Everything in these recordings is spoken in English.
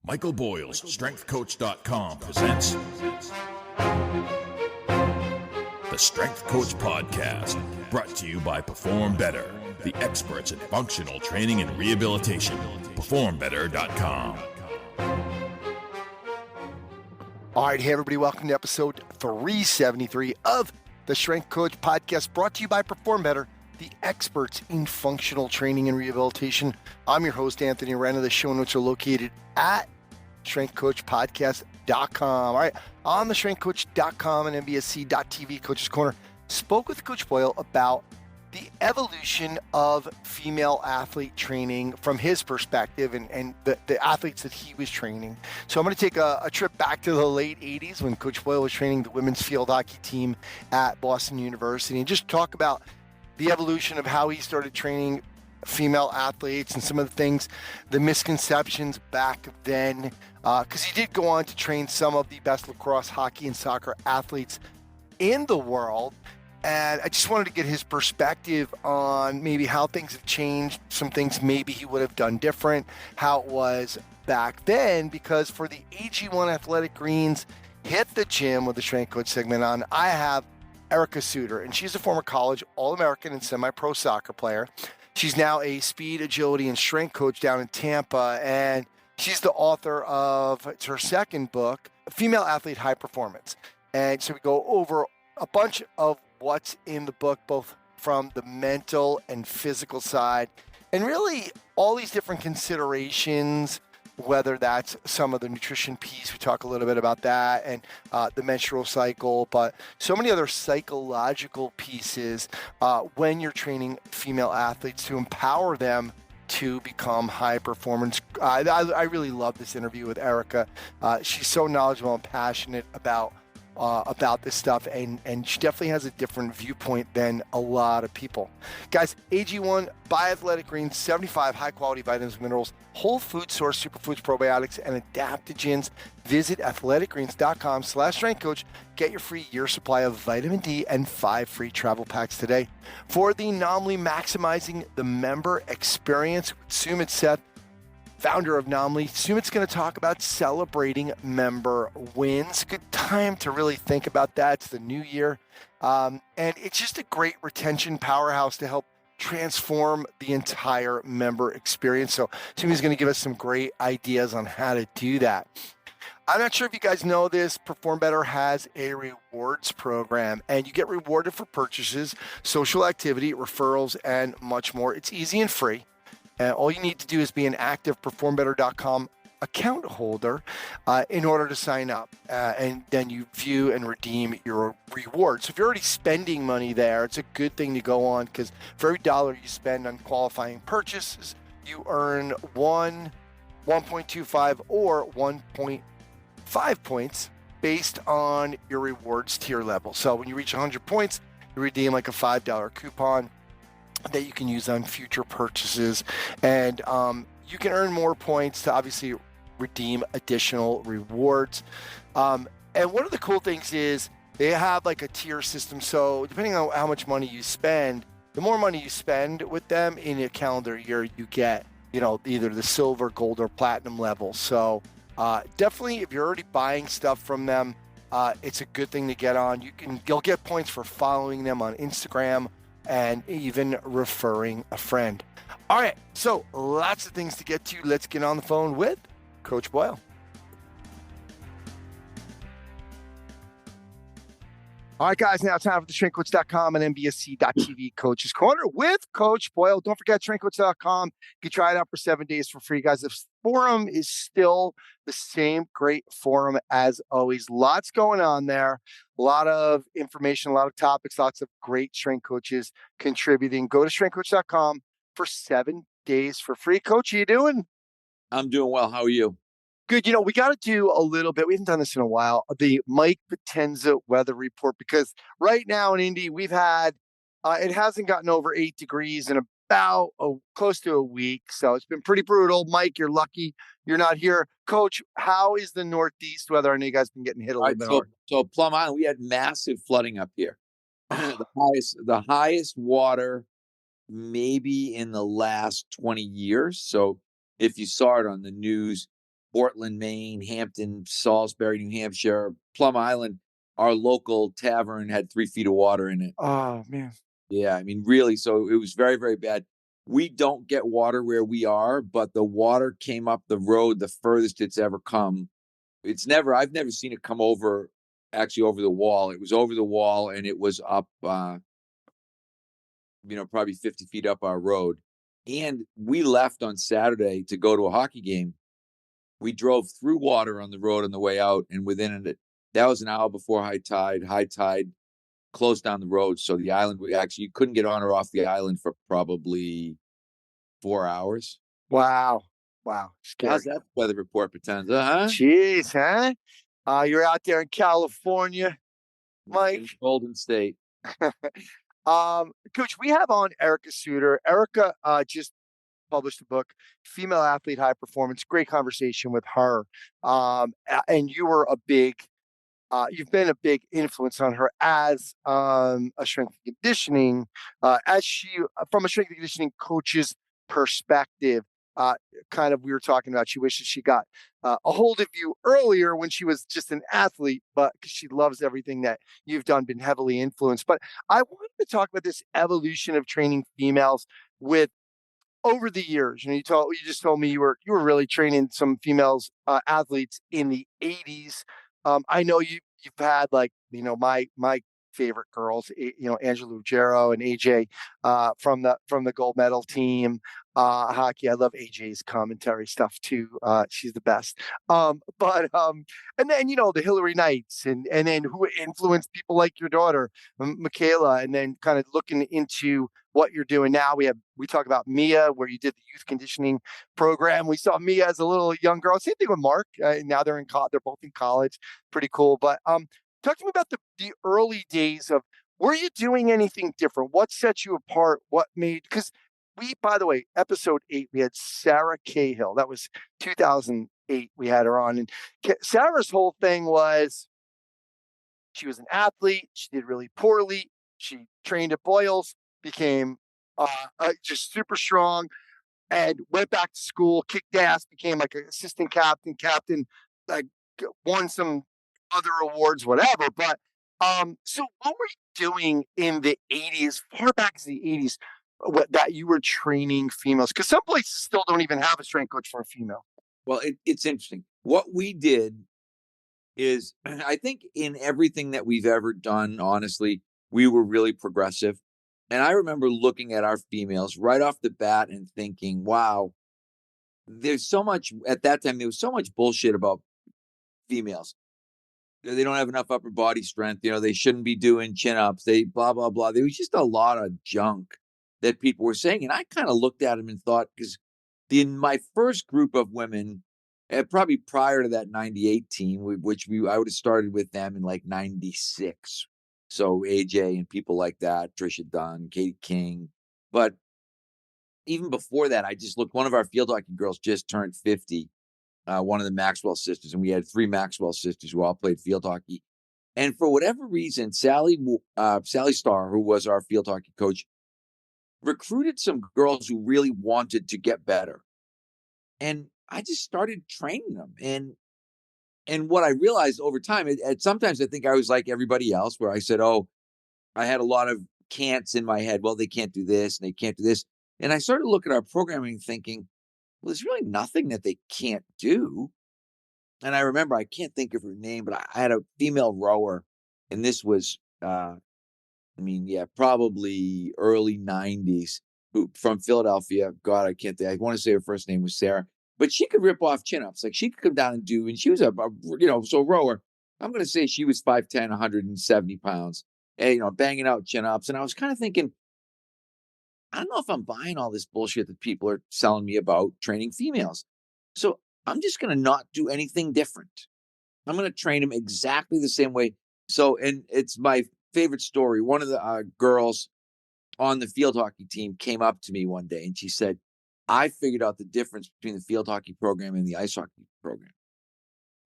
Michael Boyle's StrengthCoach.com presents the Strength Coach Podcast, brought to you by Perform Better, the experts in functional training and rehabilitation. PerformBetter.com. All right, hey everybody, welcome to episode 373 of the Strength Coach Podcast, brought to you by Perform Better, the experts in functional training and rehabilitation. I'm your host, Anthony Renna. The show notes are located at StrengthCoachPodcast.com. All right, on the StrengthCoach.com and NBSC.TV Coach's Corner, spoke with Coach Boyle about the evolution of female athlete training from his perspective and the athletes that he was training. So I'm going to take a trip back to the late 80s when Coach Boyle was training the women's field hockey team at Boston University and just talk about the evolution of how he started training female athletes and some of the things, the misconceptions back then, because he did go on to train some of the best lacrosse, hockey, and soccer athletes in the world. And I just wanted to get his perspective on maybe how things have changed, some things maybe he would have done different, how it was back then, because for the AG1 Athletic Greens, hit the gym with the Strength Coach segment on, I have Erica Suter, and she's a former college All-American and semi-pro soccer player. She's now a speed, agility, and strength coach down in Tampa, and she's the author of her second book, Female Athlete High Performance. And so we go over a bunch of what's in the book, both from the mental and physical side, and really all these different considerations, whether that's some of the nutrition piece, we talk a little bit about that, and the menstrual cycle, but so many other psychological pieces when you're training female athletes to empower them to become high performance. I really love this interview with Erica. She's so knowledgeable and passionate about this stuff, and she definitely has a different viewpoint than a lot of people. Guys, AG1 Bioathletic Greens, 75 high-quality vitamins, minerals, whole food source, superfoods, probiotics, and adaptogens. Visit athleticgreens.com/strengthcoach. Get your free year supply of vitamin D and 5 free travel packs today. For the Naamly Maximizing the Member Experience with Sumit Seth, founder of Naamly, Sumit's going to talk about celebrating member wins. Good time to really think about that. It's the new year. And it's just a great retention powerhouse to help transform the entire member experience. So Sumit's going to give us some great ideas on how to do that. I'm not sure if you guys know this, Perform Better has a rewards program, and you get rewarded for purchases, social activity, referrals, and much more. It's easy and free. All you need to do is be an active PerformBetter.com account holder in order to sign up. And then you view and redeem your rewards. So if you're already spending money there, it's a good thing to go on, because for every dollar you spend on qualifying purchases, you earn 1.25 or 1.5 points based on your rewards tier level. So when you reach 100 points, you redeem like a $5 coupon that you can use on future purchases, and you can earn more points to obviously redeem additional rewards. And one of the cool things is they have like a tier system, so depending on how much money you spend, the more money you spend with them in a calendar year, you get, either the silver, gold, or platinum level. So definitely, if you're already buying stuff from them, it's a good thing to get on. You'll get points for following them on Instagram and even referring a friend. All right, so lots of things to get to. Let's get on the phone with Coach Boyle. All right, guys, now it's time for the StrengthCoach.com and NBSC.TV Coach's Corner with Coach Boyle. Don't forget, StrengthCoach.com. You can try it out for 7 days for free, guys. The forum is still the same great forum as always. Lots going on there. A lot of information, a lot of topics, lots of great strength coaches contributing. Go to StrengthCoach.com for 7 days for free. Coach, how you doing? I'm doing well. How are you? Good. We got to do a little bit. We haven't done this in a while. The Mike Potenza weather report, because right now in Indy, we've had, it hasn't gotten over 8 degrees in about close to a week. So it's been pretty brutal. Mike, you're lucky you're not here. Coach, how is the Northeast weather? I know you guys have been getting hit a little bit hard. So Plum Island, we had massive flooding up here. the highest water maybe in the last 20 years. So if you saw it on the news, Portland, Maine, Hampton, Salisbury, New Hampshire, Plum Island. Our local tavern had 3 feet of water in it. Oh, man. Yeah, I mean, really. So it was very, very bad. We don't get water where we are, but the water came up the road the furthest it's ever come. I've never seen it come over the wall. It was over the wall and it was up, probably 50 feet up our road. And we left on Saturday to go to a hockey game. We drove through water on the road on the way out, and that was an hour before high tide. High tide closed down the road, so the island, you couldn't get on or off the island for probably 4 hours. Wow. Scary. How's that weather report, Potenza, huh? Jeez, huh? You're out there in California, Mike. In Golden State. Coach, we have on Erica Suter. Erica just published a book, Female Athlete High Performance. Great conversation with her. And you've been a big influence on her as a strength and conditioning, from a strength and conditioning coach's perspective. We were talking about, she wishes she got a hold of you earlier when she was just an athlete, but because she loves everything that you've done, been heavily influenced. But I wanted to talk about this evolution of training females with over the years. You just told me you were really training some females athletes in the 80s. I know you've had my favorite girls, Angela Ruggiero and AJ from the gold medal team hockey. I love AJ's commentary stuff too. She's the best. And then the Hillary Knights and then who influenced people like your daughter, Michaela, and then kind of looking into what you're doing now. We talk about Mia, where you did the youth conditioning program. We saw Mia as a little young girl. Same thing with Mark. Now they're both in college. Pretty cool. But talk to me about the early days of, were you doing anything different? What set you apart? Because by the way, episode 8, we had Sarah Cahill. That was 2008. We had her on. And Sarah's whole thing was, she was an athlete. She did really poorly. She trained at Boyle's, became just super strong, and went back to school, kicked ass, became like an assistant captain, like won some other awards, whatever. But so what were you doing in the 80s, far back as the 80s, that you were training females? Because some places still don't even have a strength coach for a female. Well, it's interesting. What we did is, I think in everything that we've ever done, honestly, we were really progressive. And I remember looking at our females right off the bat and thinking, wow, there's so much, at that time, there was so much bullshit about females. They don't have enough upper body strength. They shouldn't be doing chin-ups. They blah, blah, blah. There was just a lot of junk that people were saying. And I kind of looked at them and thought, because in my first group of women, probably prior to that 98 team, I would have started with them in like 96. So AJ and people like that, Trisha Dunn, Katie King. But even before that, I just looked, one of our field hockey girls just turned 50, one of the Maxwell sisters, and we had 3 Maxwell sisters who all played field hockey. And for whatever reason, Sally Starr, who was our field hockey coach, recruited some girls who really wanted to get better. And I just started training them. And what I realized over time, sometimes I think I was like everybody else, where I said, oh, I had a lot of can'ts in my head. Well, they can't do this and they can't do this. And I started looking at our programming thinking, well, there's really nothing that they can't do. And I remember, I can't think of her name, but I had a female rower, and this was, probably early 90s, from Philadelphia. God, I can't think. I want to say her first name was Sarah. But she could rip off chin-ups. Like, she could come down and she was a rower. I'm going to say she was 5'10", 170 pounds, and, banging out chin-ups. And I was kind of thinking, I don't know if I'm buying all this bullshit that people are selling me about training females. So I'm just going to not do anything different. I'm going to train them exactly the same way. So, and it's my favorite story. One of the girls on the field hockey team came up to me one day and she said, I figured out the difference between the field hockey program and the ice hockey program.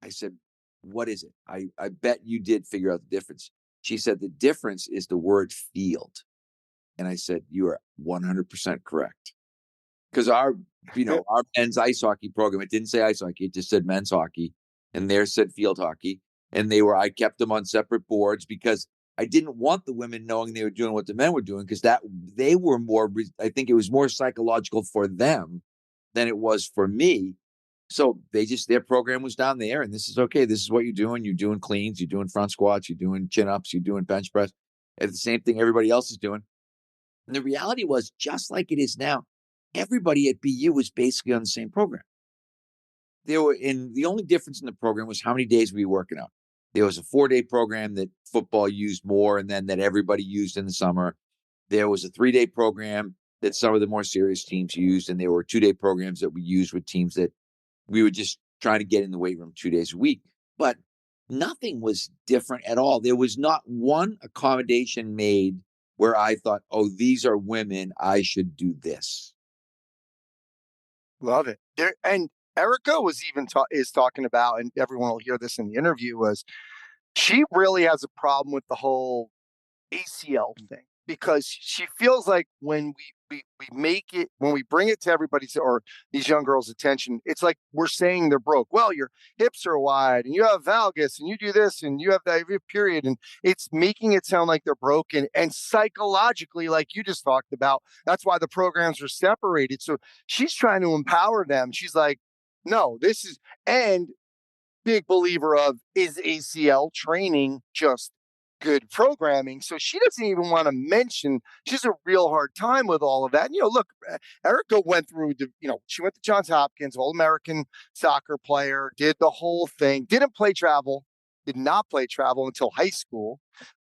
I said, what is it? I bet you did figure out the difference. She said, the difference is the word field. And I said, you are 100% correct. Because our our men's ice hockey program, it didn't say ice hockey, it just said men's hockey, and theirs said field hockey. And I kept them on separate boards because I didn't want the women knowing they were doing what the men were doing, because they were more, I think it was more psychological for them than it was for me. So their program was down there, and this is okay. This is what you're doing. You're doing cleans, you're doing front squats, you're doing chin ups, you're doing bench press. It's the same thing everybody else is doing. And the reality was, just like it is now, everybody at BU was basically on the same program. The only difference in the program was how many days we were working out. There was a 4-day program that football used more, and then that everybody used in the summer. There was a 3-day program that some of the more serious teams used, and there were 2-day programs that we used with teams that we would just try to get in the weight room 2 days a week. But nothing was different at all. There was not one accommodation made where I thought, oh, these are women, I should do this. Love it. And Erica was even is talking about, and everyone will hear this in the interview, was she really has a problem with the whole ACL thing, because she feels like when we make it, when we bring it to everybody's or these young girls' attention, it's like we're saying they're broke. Well, your hips are wide and you have valgus and you do this and you have that period. And it's making it sound like they're broken. And psychologically, like you just talked about, that's why the programs are separated. So she's trying to empower them. She's like, no, this is, and big believer of, is ACL training just good programming? So she doesn't even want to mention, she has a real hard time with all of that. And, look, Erica went through, she went to Johns Hopkins, All-American soccer player, did the whole thing, did not play travel until high school.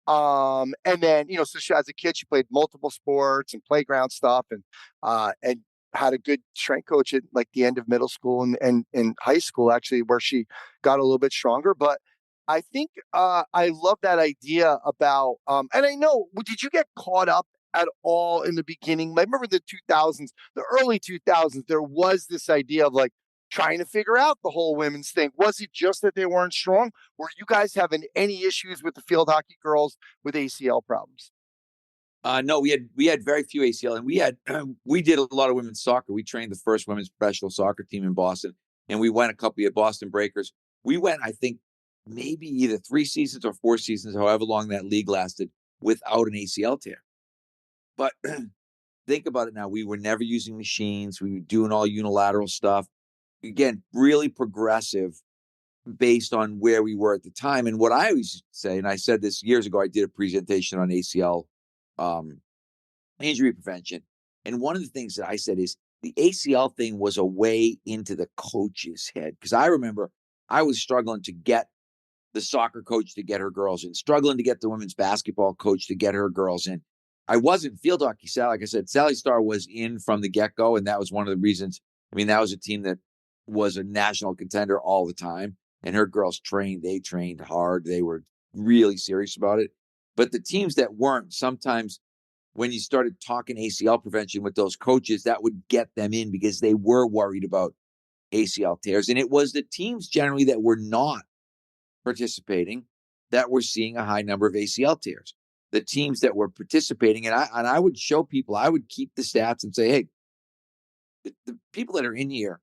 And then, so she, as a kid, she played multiple sports and playground stuff, and had a good strength coach at like the end of middle school and in high school, actually, where she got a little bit stronger. But I think I love that idea about, and I know, did you get caught up at all in the beginning? I remember the 2000s, the early 2000s, there was this idea of like trying to figure out the whole women's thing. Was it just that they weren't strong? Were you guys having any issues with the field hockey girls with ACL problems? No, we had very few ACL, and we did a lot of women's soccer. We trained the first women's professional soccer team in Boston, and we went a couple of Boston Breakers. We went, I think, maybe either 3 seasons or 4 seasons, however long that league lasted, without an ACL tear. But think about it now. We were never using machines. We were doing all unilateral stuff. Again, really progressive based on where we were at the time. And what I always say, and I said this years ago, I did a presentation on ACL injury prevention. And one of the things that I said is the ACL thing was a way into the coach's head. Because I remember I was struggling to get the soccer coach to get her girls in, struggling to get the women's basketball coach to get her girls in. I wasn't field hockey. Like I said, Sally Starr was in from the get-go, and that was one of the reasons. I mean, that was a team that was a national contender all the time, and her girls they trained hard. They were really serious about it. But the teams that weren't, sometimes when you started talking ACL prevention with those coaches, that would get them in because they were worried about ACL tears. And it was the teams generally that were not participating that were seeing a high number of ACL tears. The teams that were participating, and I would show people, I would keep the stats and say, hey, the people that are in here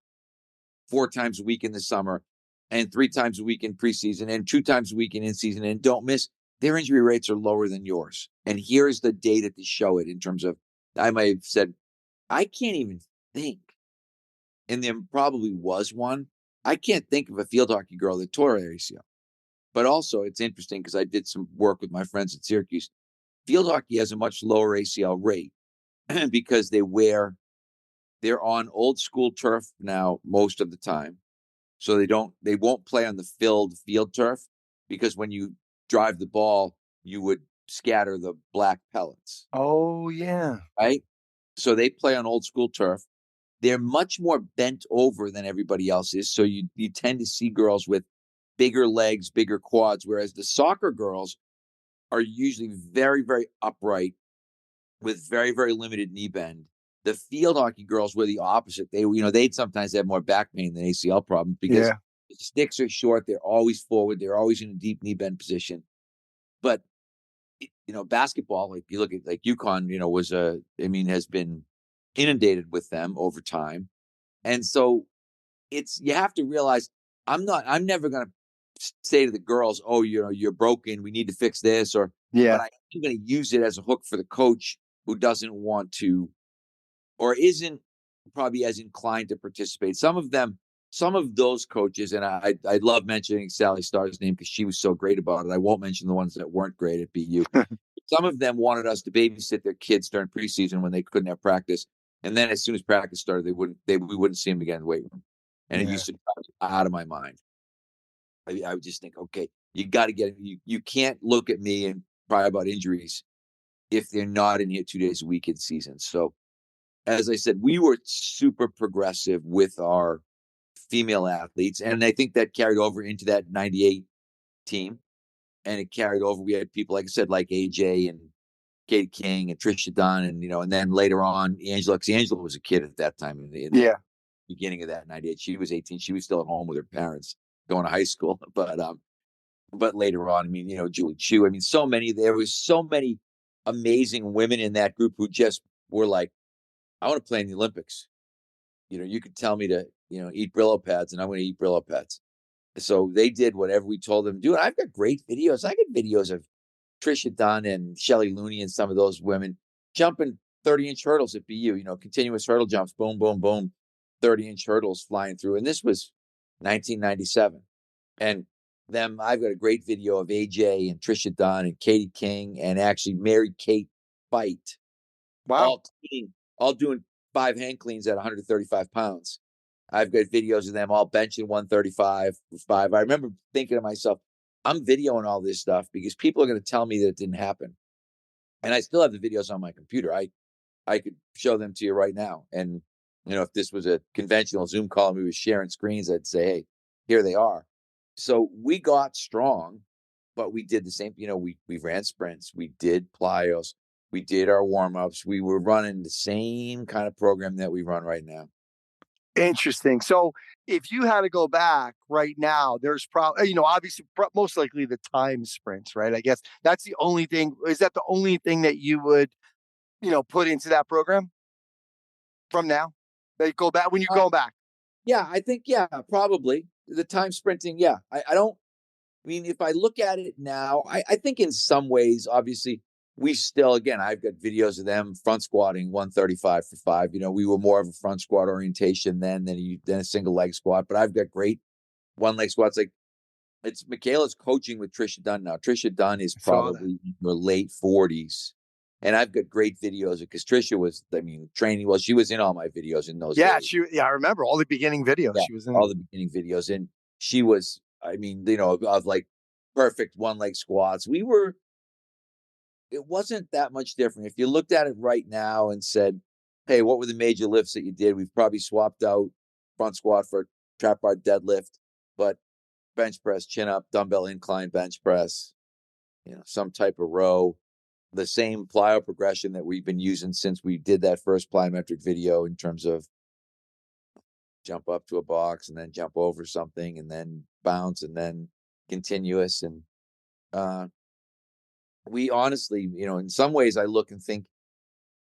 4 times a week in the summer and 3 times a week in preseason and 2 times a week in season and don't miss, their injury rates are lower than yours. And here's the data to show it in terms of, I might have said, I can't even think, and there probably was one, I can't think of a field hockey girl that tore her ACL. But also, it's interesting because I did some work with my friends at Syracuse. Field hockey has a much lower ACL rate because they're on old school turf now most of the time. So they won't play on the filled field turf, because when you drive the ball, you would scatter the black pellets. Oh, yeah. Right? So they play on old school turf. They're much more bent over than everybody else is. So you tend to see girls with bigger legs, bigger quads, whereas the soccer girls are usually very, very upright with very, very limited knee bend. The field hockey girls were the opposite. They'd sometimes have more back pain than ACL problems because the sticks are short. They're always forward. They're always in a deep knee bend position. But, basketball, like you look at like UConn, has been inundated with them over time. And so you have to realize I'm never going to say to the girls, oh, you're broken. We need to fix this. But Yeah. I'm going to use it as a hook for the coach who doesn't want to, or isn't probably as inclined to participate. Some of those coaches, and I love mentioning Sally Starr's name because she was so great about it. I won't mention the ones that weren't great at BU. Some of them wanted us to babysit their kids during preseason when they couldn't have practice. And then as soon as practice started, we wouldn't see them again in the weight room. And it Yeah. used to drive me out of my mind. I would just think, okay, you got to get you can't look at me and cry about injuries if they're not in here 2 days a week in season. So as I said, we were super progressive with our female athletes. And I think that carried over into that 98 team. And it carried over. We had people, like I said, like AJ and Katie King and Trisha Dunn. And then later on, Angela, because Angela was a kid at that time in the beginning of that 98. She was 18. She was still at home with her parents going to high school. But later on, Julie Chu. There was so many amazing women in that group who just were like, I want to play in the Olympics. You could tell me to, eat Brillo pads and I'm going to eat Brillo pads. So they did whatever we told them to do. And I've got great videos. I got videos of Trisha Dunn and Shelley Looney and some of those women jumping 30-inch hurdles at BU, continuous hurdle jumps, boom, boom, boom, 30-inch hurdles flying through. And this was 1997. And I've got a great video of AJ and Trisha Dunn and Katie King and actually Mary Kate Fight. Wow. All doing 5 hang cleans at 135 pounds. I've got videos of them all benching 135 for 5. I remember thinking to myself, I'm videoing all this stuff because people are going to tell me that it didn't happen. And I still have the videos on my computer. I could show them to you right now. And, if this was a conventional Zoom call and we were sharing screens, I'd say, hey, here they are. So we got strong, but we did the same. We ran sprints. We did plyos. We did our warm-ups. We were running the same kind of program that we run right now. Interesting. So if you had to go back right now, there's probably, obviously, most likely the time sprints, right? I guess that's the only thing. Is that the only thing that you would, put into that program from now? They go back when you go back. Yeah, I think, probably the time sprinting. Yeah, I don't. If I look at it now, I think in some ways, obviously, we still, again, I've got videos of them front squatting 135 for 5. We were more of a front squat orientation than a single leg squat, but I've got great one leg squats. Like it's Michaela's coaching with Trisha Dunn now. Trisha Dunn is probably in her late 40s. And I've got great videos because Trisha was, training. Well, she was in all my videos in those days. I remember all the beginning videos. Yeah, She was in all the beginning videos. And she was, of like perfect one leg squats. It wasn't that much different. If you looked at it right now and said, hey, what were the major lifts that you did? We've probably swapped out front squat for trap bar deadlift, but bench press, chin up, dumbbell incline bench press, some type of row, the same plyo progression that we've been using since we did that first plyometric video in terms of jump up to a box and then jump over something and then bounce and then continuous. And we honestly, in some ways I look and think,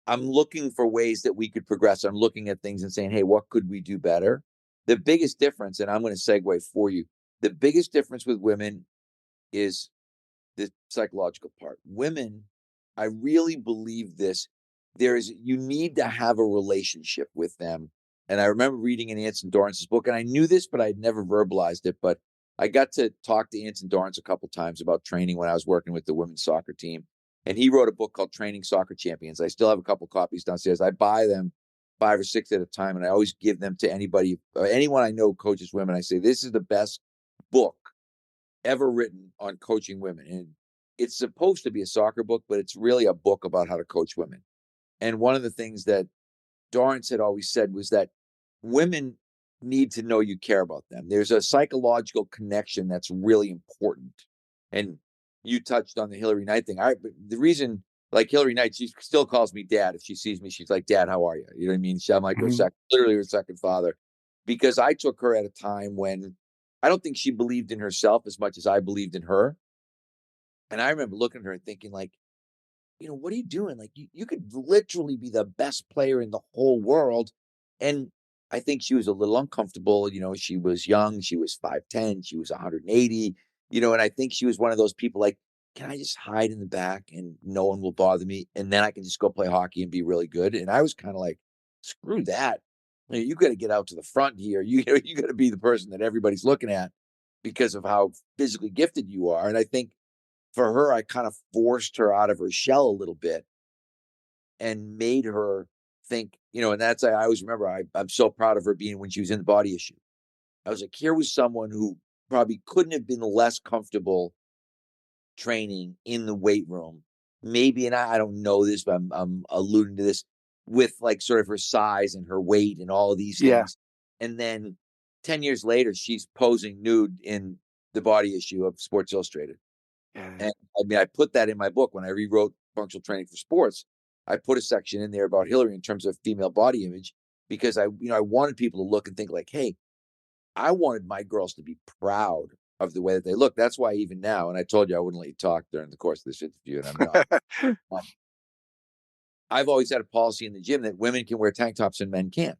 I'm looking for ways that we could progress. I'm looking at things and saying, hey, what could we do better? The biggest difference, and I'm going to segue for you, the biggest difference with women is the psychological part. Women, I really believe this. You need to have a relationship with them. And I remember reading in Anson Dorrance's book, and I knew this, but I'd never verbalized it. But I got to talk to Anson Dorrance a couple times about training when I was working with the women's soccer team. And he wrote a book called Training Soccer Champions. I still have a couple copies downstairs. I buy them 5 or 6 at a time, and I always give them to anyone I know coaches women. I say, this is the best book ever written on coaching women. And it's supposed to be a soccer book, but it's really a book about how to coach women. And one of the things that Dorrance had always said was that women need to know you care about them. There's a psychological connection that's really important. And you touched on the Hillary Knight thing. But the reason, like Hillary Knight, she still calls me dad. If she sees me, she's like, Dad, how are you? You know what I mean? I'm like literally her second father, because I took her at a time when I don't think she believed in herself as much as I believed in her. And I remember looking at her and thinking, like, what are you doing? Like, you could literally be the best player in the whole world. And I think she was a little uncomfortable. She was young. She was 5'10". She was 180, and I think she was one of those people like, can I just hide in the back and no one will bother me? And then I can just go play hockey and be really good. And I was kind of like, screw that. You got to get out to the front here. You got to be the person that everybody's looking at because of how physically gifted you are. And I think for her, I kind of forced her out of her shell a little bit and made her think, and that's, I always remember, I'm so proud of her being when she was in the body issue. I was like, here was someone who probably couldn't have been less comfortable training in the weight room. Maybe, and I don't know this, but I'm alluding to this with like sort of her size and her weight and all of these Yeah. things. And then 10 years later, she's posing nude in the body issue of Sports Illustrated. Yeah. And I mean, I put that in my book when I rewrote Functional Training for Sports. I put a section in there about Hillary in terms of female body image because I wanted people to look and think like, hey, I wanted my girls to be proud of the way that they look. That's why even now, and I told you I wouldn't let you talk during the course of this interview, and I'm not. I've always had a policy in the gym that women can wear tank tops and men can't.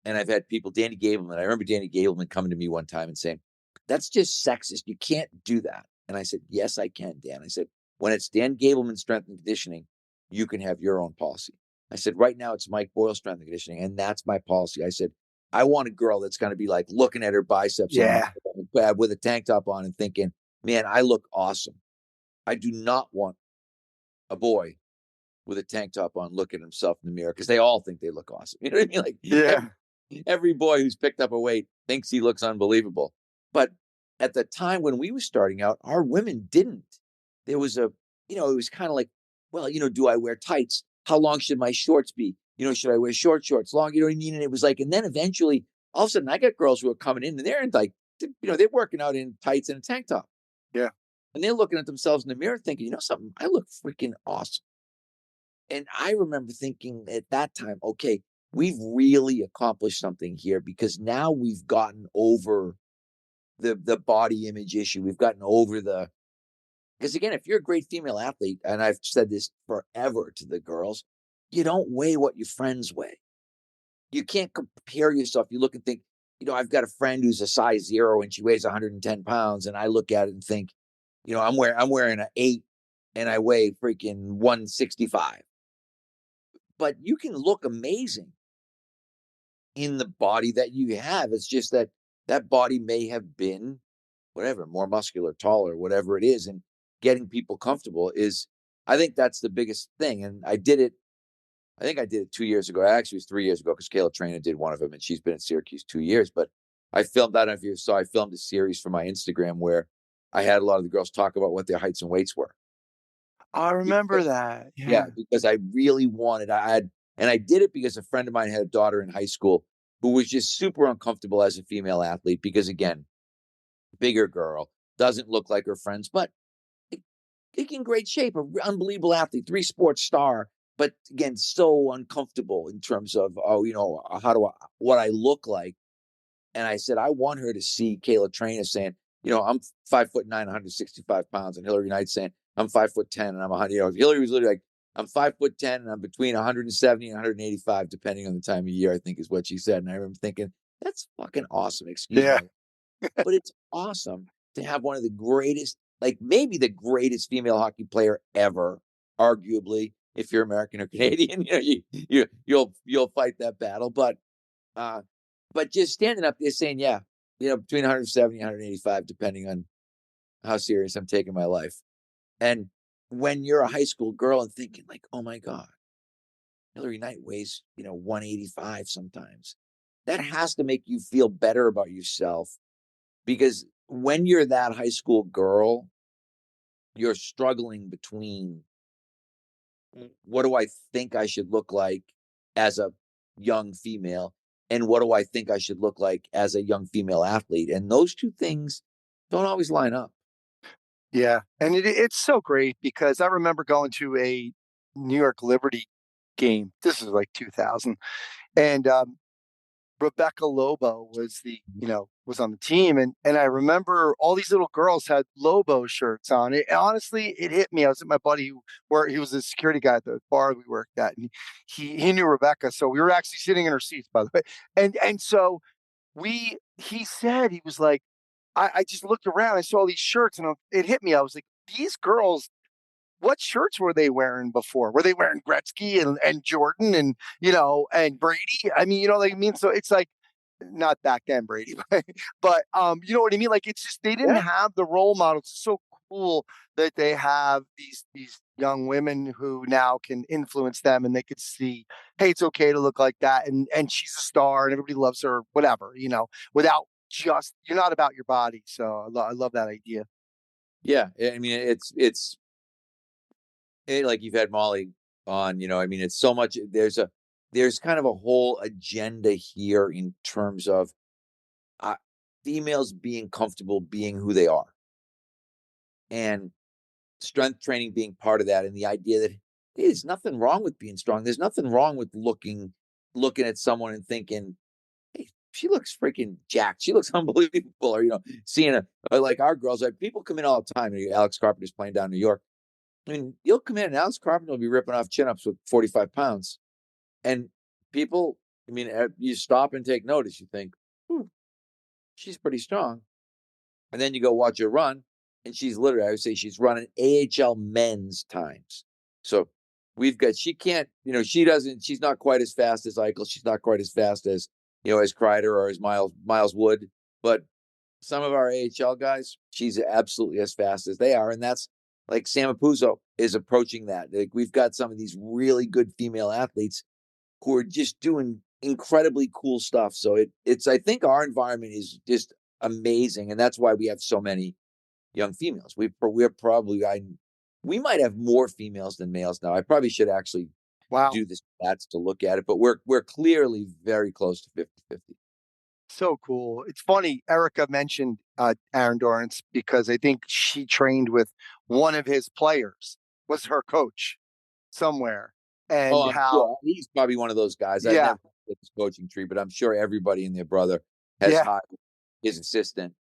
And I've had people, Danny Gableman, I remember Danny Gableman coming to me one time and saying, that's just sexist. You can't do that. And I said, yes, I can, Dan. I said, when it's Dan Gableman Strength and Conditioning, you can have your own policy. I said, right now it's Mike Boyle Strength and Conditioning, and that's my policy. I said, I want a girl that's going to be like looking at her biceps with a tank top on and thinking, man, I look awesome. I do not want a boy with a tank top on looking at himself in the mirror because they all think they look awesome. You know what I mean? Like, Yeah. every boy who's picked up a weight thinks he looks unbelievable. But at the time when we were starting out, our women didn't. There was it was kind of like, well, do I wear tights? How long should my shorts be? Should I wear short shorts, long? You know what I mean? And it was like, and then eventually, all of a sudden, I got girls who are coming in and they're like, they're working out in tights and a tank top. Yeah. And they're looking at themselves in the mirror thinking, something, I look freaking awesome. And I remember thinking at that time, okay, we've really accomplished something here because now we've gotten over the body image issue. We've gotten over because again, if you're a great female athlete, and I've said this forever to the girls, you don't weigh what your friends weigh. You can't compare yourself. You look and think, I've got a friend who's a size 0 and she weighs 110 pounds. And I look at it and think, I'm wearing an 8 and I weigh freaking 165. But you can look amazing in the body that you have. It's just that body may have been whatever, more muscular, taller, whatever it is. And getting people comfortable I think that's the biggest thing. And I think I did it 2 years ago. Actually, it was 3 years ago because Kayla Trainer did one of them and she's been in Syracuse 2 years. But I don't know if you saw, I filmed a series for my Instagram where I had a lot of the girls talk about what their heights and weights were. I remember that. Yeah, Yeah. because I really wanted, and I did it because a friend of mine had a daughter in high school who was just super uncomfortable as a female athlete because, again, bigger girl, doesn't look like her friends, but in great shape, an unbelievable athlete, 3-sport star, but again, so uncomfortable in terms of, what I look like. And I said, I want her to see Kayla Trainer saying, I'm 5'9", 165 pounds, and Hillary Knight saying, I'm 5'10" and I'm 100. Hillary was literally like, I'm 5'10" and I'm between 170 and 185, depending on the time of year, I think is what she said. And I remember thinking, that's fucking awesome. Excuse Yeah. me. But it's awesome to have one of the greatest, like maybe the greatest female hockey player ever, arguably, if you're American or Canadian, you'll fight that battle. But just standing up there saying, yeah, between 170 and 185, depending on how serious I'm taking my life. And when you're a high school girl and thinking like, oh my God, Hillary Knight weighs, 185 sometimes, that has to make you feel better about yourself because when you're that high school girl, you're struggling between what do I think I should look like as a young female and what do I think I should look like as a young female athlete? And those two things don't always line up. Yeah. And it's so great because I remember going to a New York Liberty game. This is like 2000. And Rebecca Lobo was on the team. And I remember all these little girls had Lobo shirts on. Honestly, it hit me. I was at my buddy where he was a security guy at the bar we worked at, and he knew Rebecca. So we were actually sitting in her seats, by the way. And so he said, he was like, I just looked around, I saw these shirts, and it hit me. I was like, these girls, what shirts were they wearing before? Were they wearing Gretzky and Jordan and Brady? I mean, what I mean? So it's like, not back then, Brady, but you know what I mean? Like, it's just, they didn't Yeah. have the role models. It's so cool that they have these young women who now can influence them, and they could see, hey, it's okay to look like that, and she's a star and everybody loves her, whatever, without just, you're not about your body. So I love that idea. Yeah. I mean, like you've had Molly on, I mean, it's so much, there's kind of a whole agenda here in terms of uh, females being comfortable being who they are, and strength training being part of that. And the idea that, hey, there's nothing wrong with being strong. There's nothing wrong with looking at someone and thinking, hey, she looks freaking jacked. She looks unbelievable. Or, seeing like our girls, like, people come in all the time. Alex Carpenter's playing down in New York. I mean, you'll come in and Alex Carpenter will be ripping off chin-ups with 45 pounds. And people, I mean, you stop and take notice. You think, she's pretty strong. And then you go watch her run, and she's literally, I would say she's running AHL men's times. So she can't, she's not quite as fast as Eichel. She's not quite as fast as, as Kreider or as Miles Wood. But some of our AHL guys, she's absolutely as fast as they are. And that's like Sam Apuzzo is approaching that. Like, we've got some of these really good female athletes who are just doing incredibly cool stuff. So it's I think our environment is just amazing, and that's why we have so many young females. We're probably, we might have more females than males now. I probably should actually Wow. do the stats to look at it, but we're clearly very close to 50-50. So cool. It's funny, Erica mentioned Aaron Dorrance because I think she trained with one of his players, was her coach somewhere. Oh, And I'm how, sure he's probably one of those guys. I've yeah, never looked at his coaching tree, but I'm sure everybody and their brother has yeah, hired his assistant,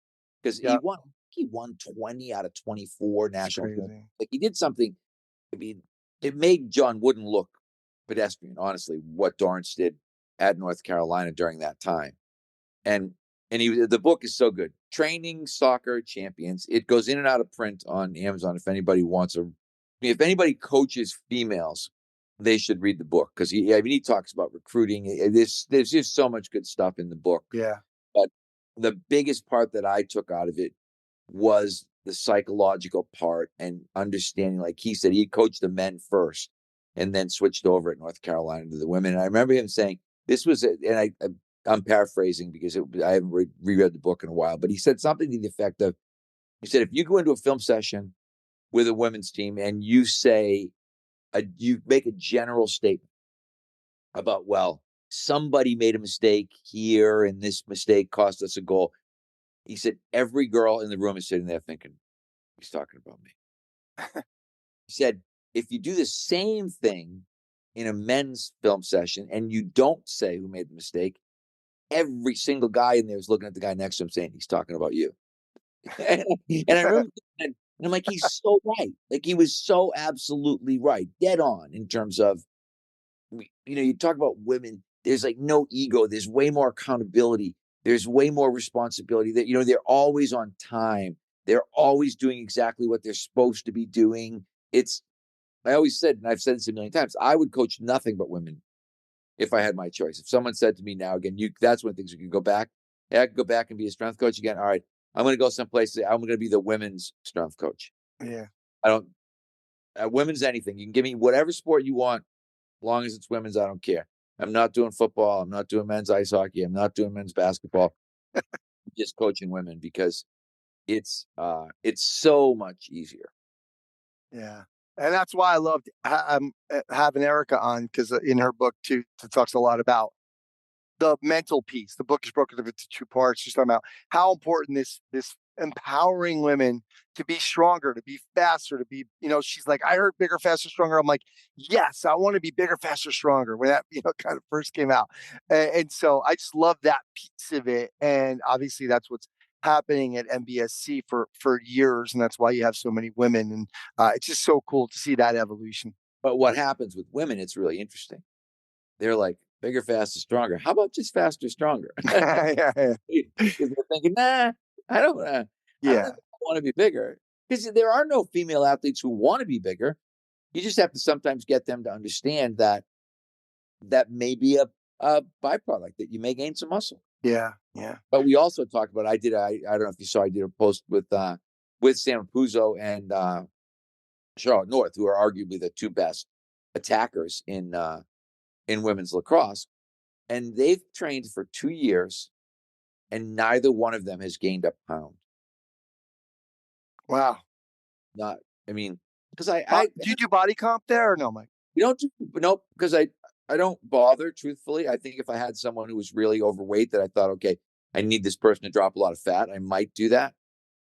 because he yeah, won 20 out of 24 it's national championships. crazy. Like, he did something. I mean, it made John Wooden look pedestrian, honestly, what Dorrance did at North Carolina during that time. And the book is so good. Training Soccer Champions. It goes in and out of print on Amazon if anybody wants if anybody coaches females, they should read the book, because he talks about recruiting. There's just so much good stuff in the book. Yeah. But the biggest part that I took out of it was the psychological part and understanding. Like he said, he coached the men first and then switched over at North Carolina to the women. And I remember him saying this was, I'm paraphrasing because I haven't reread the book in a while, but he said something to the effect of, he said, if you go into a film session with a women's team and you you make a general statement about, well, somebody made a mistake here and this mistake cost us a goal. He said, every girl in the room is sitting there thinking, he's talking about me. He said, if you do the same thing in a men's film session and you don't say who made the mistake, every single guy in there is looking at the guy next to him saying, he's talking about you. and I remember, and I'm like, he's so right. Like, he was so absolutely right, dead on in terms of, you talk about women, there's like no ego. There's way more accountability. There's way more responsibility that, they're always on time. They're always doing exactly what they're supposed to be doing. I always said, and I've said this a million times, I would coach nothing but women if I had my choice. If someone said to me now, again, that's one of the things you can go back. Yeah, I could go back and be a strength coach again. All right, I'm going to go someplace. I'm going to be the women's strength coach. Yeah. I don't, women's anything. You can give me whatever sport you want, as long as it's women's. I don't care. I'm not doing football. I'm not doing men's ice hockey. I'm not doing men's basketball. I'm just coaching women because it's so much easier. Yeah. And that's why I loved having Erica on, because in her book too, it talks a lot about the mental piece. The book is broken into two parts, just talking about how important this empowering women to be stronger, to be faster, to be, she's like, I heard bigger, faster, stronger. I'm like, yes, I want to be bigger, faster, stronger when that, kind of first came out. And so I just love that piece of it. And obviously that's what's happening at MBSC for years. And that's why you have so many women. And it's just so cool to see that evolution. But what happens with women, it's really interesting. They're like, bigger, faster, stronger. How about just faster, stronger? Yeah, yeah. Because they're thinking, nah, I don't Yeah. want to be bigger. Because there are no female athletes who want to be bigger. You just have to sometimes get them to understand that may be a byproduct, that you may gain some muscle. Yeah. Yeah. But we also talked about, I don't know if you saw, I did a post with Sam Puzo and Charlotte North, who are arguably the two best attackers in women's lacrosse. And they've trained for 2 years, and neither one of them has gained a pound. Wow. Because do you do body comp there or no, Mike? We don't do, nope, because I don't bother, truthfully. I think if I had someone who was really overweight that I thought, okay, I need this person to drop a lot of fat, I might do that.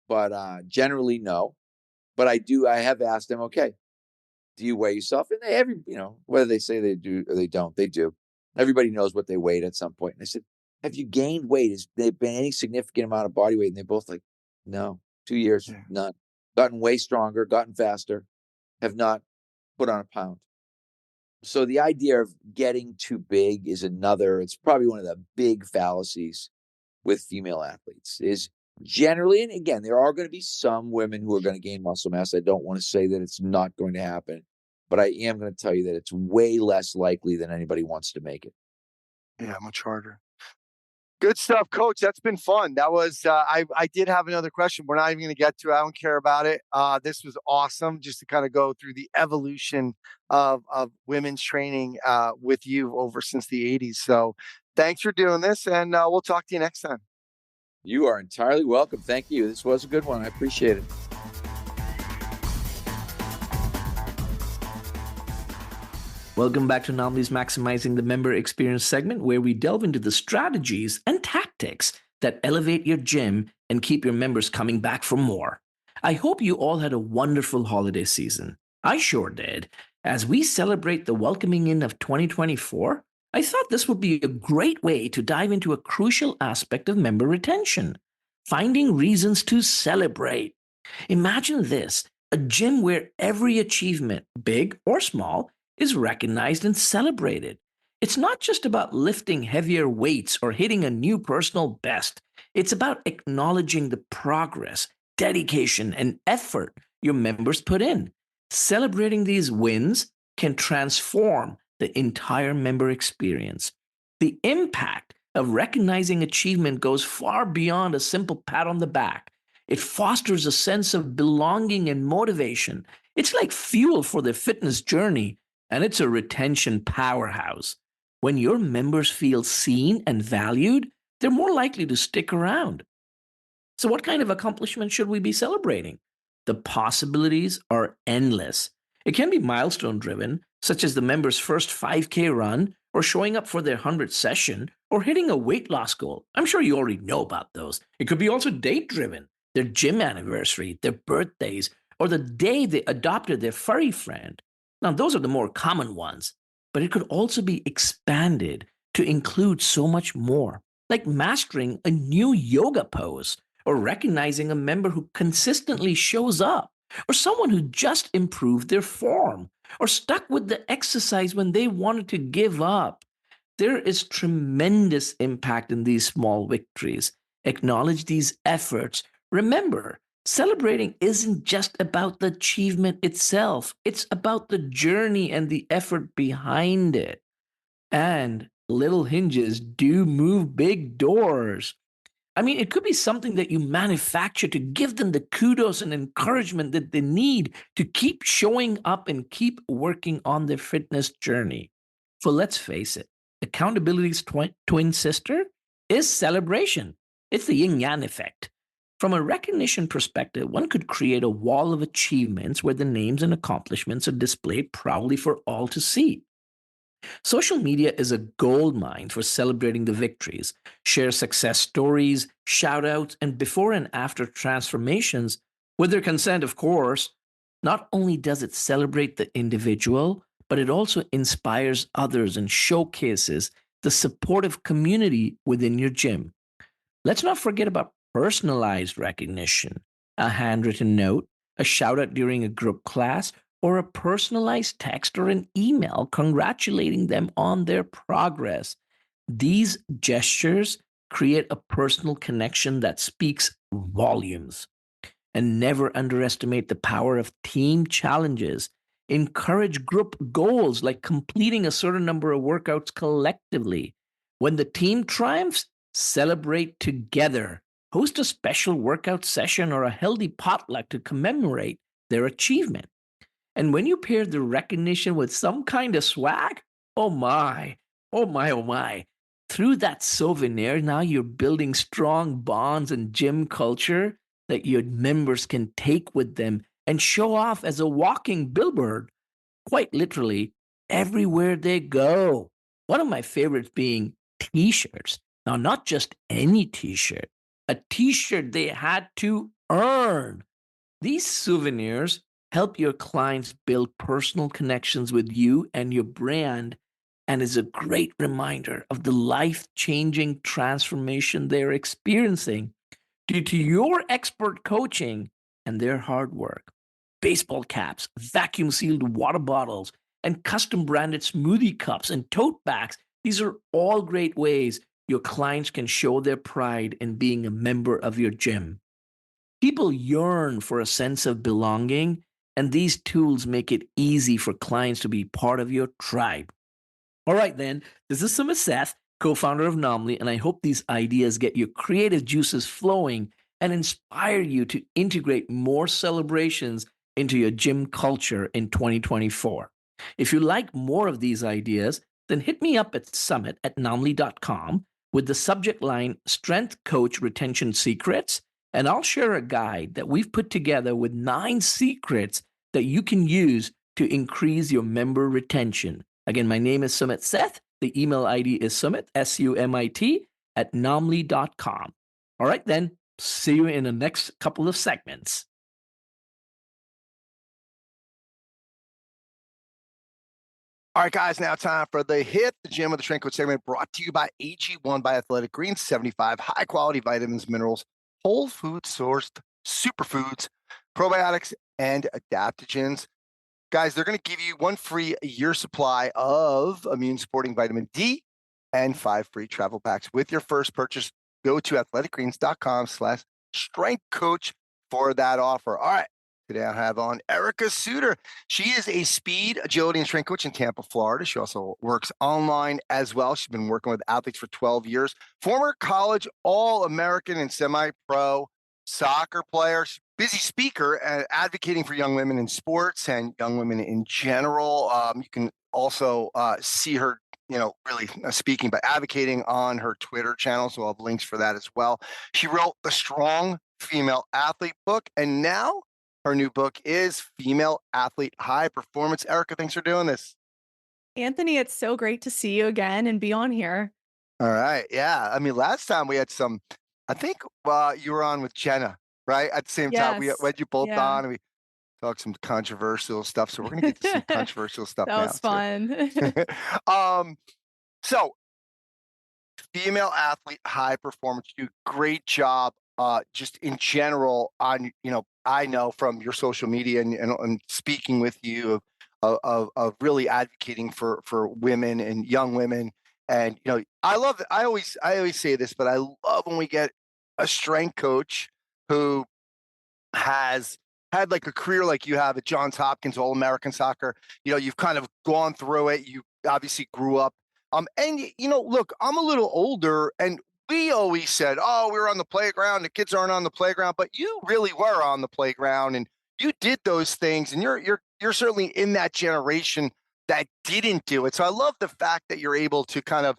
But generally, no. But I have asked them, okay, do you weigh yourself? And whether they say they do or they don't, they do. Everybody knows what they weighed at some point. And I said, have you gained weight? Has there been any significant amount of body weight? And they're both like, no, 2 years, Yeah. none. Gotten way stronger, gotten faster, have not put on a pound. So the idea of getting too big is it's probably one of the big fallacies with female athletes, is generally, and again, there are going to be some women who are going to gain muscle mass. I don't want to say that it's not going to happen, but I am going to tell you that it's way less likely than anybody wants to make it. Yeah, much harder. Good stuff, Coach. That's been fun. That was, I did have another question. We're not even going to get to it. I don't care about it. This was awesome just to kind of go through the evolution of women's training with you over since the 80s. So thanks for doing this, and we'll talk to you next time. You are entirely welcome. Thank you. This was a good one. I appreciate it. Welcome back to Naamly's Maximizing the Member Experience segment, where we delve into the strategies and tactics that elevate your gym and keep your members coming back for more. I hope you all had a wonderful holiday season. I sure did. As we celebrate the welcoming in of 2024, I thought this would be a great way to dive into a crucial aspect of member retention: finding reasons to celebrate. Imagine this: a gym where every achievement, big or small, is recognized and celebrated. It's not just about lifting heavier weights or hitting a new personal best. It's about acknowledging the progress, dedication, and effort your members put in. Celebrating these wins can transform the entire member experience. The impact of recognizing achievement goes far beyond a simple pat on the back. It fosters a sense of belonging and motivation. It's like fuel for their fitness journey, and it's a retention powerhouse. When your members feel seen and valued, they're more likely to stick around. So, what kind of accomplishment should we be celebrating? The possibilities are endless. It can be milestone driven, such as the member's first 5K run, or showing up for their 100th session, or hitting a weight loss goal. I'm sure you already know about those. It could be also date driven, their gym anniversary, their birthdays, or the day they adopted their furry friend. Now, those are the more common ones, but it could also be expanded to include so much more, like mastering a new yoga pose, or recognizing a member who consistently shows up, or someone who just improved their form, or stuck with the exercise when they wanted to give up. There is tremendous impact in these small victories. Acknowledge these efforts. Remember, celebrating isn't just about the achievement itself, it's about the journey and the effort behind it. And little hinges do move big doors. I mean, it could be something that you manufacture to give them the kudos and encouragement that they need to keep showing up and keep working on their fitness journey. For let's face it, accountability's twin sister is celebration. It's the yin yang effect. From a recognition perspective, one could create a wall of achievements where the names and accomplishments are displayed proudly for all to see. Social media is a gold mine for celebrating the victories. Share success stories, shout outs, and before and after transformations, with their consent, of course. Not only does it celebrate the individual, but it also inspires others and showcases the supportive community within your gym. Let's not forget about personalized recognition, a handwritten note, a shout out during a group class, or a personalized text or an email congratulating them on their progress. These gestures create a personal connection that speaks volumes. And never underestimate the power of team challenges. Encourage group goals like completing a certain number of workouts collectively. When the team triumphs, celebrate together. Host a special workout session or a healthy potluck to commemorate their achievement. And when you pair the recognition with some kind of swag, oh my, oh my, oh my. Through that souvenir, now you're building strong bonds and gym culture that your members can take with them and show off as a walking billboard, quite literally, everywhere they go. One of my favorites being t shirts. Now, not just any t shirt they had to earn. These souvenirs help your clients build personal connections with you and your brand and is a great reminder of the life-changing transformation they're experiencing due to your expert coaching and their hard work. Baseball caps, vacuum sealed water bottles, and custom branded smoothie cups and tote bags. These are all great ways your clients can show their pride in being a member of your gym. People yearn for a sense of belonging, and these tools make it easy for clients to be part of your tribe. All right, then, this is Sumit Seth, co founder of Naamly, and I hope these ideas get your creative juices flowing and inspire you to integrate more celebrations into your gym culture in 2024. If you like more of these ideas, then hit me up at summit@naamly.com with the subject line Strength Coach Retention Secrets, and I'll share a guide that we've put together with 9 secrets that you can use to increase your member retention. Again, my name is Sumit Seth. The email ID is Sumit, SUMIT, at naamly.com. All right, then, see you in the next couple of segments. All right, guys, now time for the Hit the Gym with the Strength Coach segment brought to you by AG1 by Athletic Greens, 75 high-quality vitamins, minerals, whole food sourced superfoods, probiotics, and adaptogens. Guys, they're going to give you 1 free year supply of immune-supporting vitamin D and 5 free travel packs with your first purchase. Go to athleticgreens.com/strengthcoach for that offer. All right. Today I have on Erica Suter. She is a speed, agility, and strength coach in Tampa, Florida. She also works online as well. She's been working with athletes for 12 years. Former college All-American and semi-pro soccer player. She's a busy speaker and advocating for young women in sports and young women in general. You can also see her really speaking, but advocating on her Twitter channel. So I'll have links for that as well. She wrote the Strong Female Athlete book, and now her new book is Female Athlete High Performance. Erica, thanks for doing this. Anthony, it's so great to see you again and be on here. All right. Yeah. I mean, last time we had I think you were on with Jenna, right? At the same time, we had you both on and we talked some controversial stuff. So we're going to get to some controversial stuff now. That was fun. So Female Athlete High Performance, you do a great job just in general on, I know from your social media and speaking with you of really advocating for women and young women. And, I love it. I always say this, but I love when we get a strength coach who has had like a career like you have at Johns Hopkins, All-American Soccer. You've kind of gone through it. You obviously grew up. And, look, I'm a little older and we always said, oh, we were on the playground. The kids aren't on the playground, but you really were on the playground and you did those things. And you're certainly in that generation that didn't do it. So I love the fact that you're able to kind of,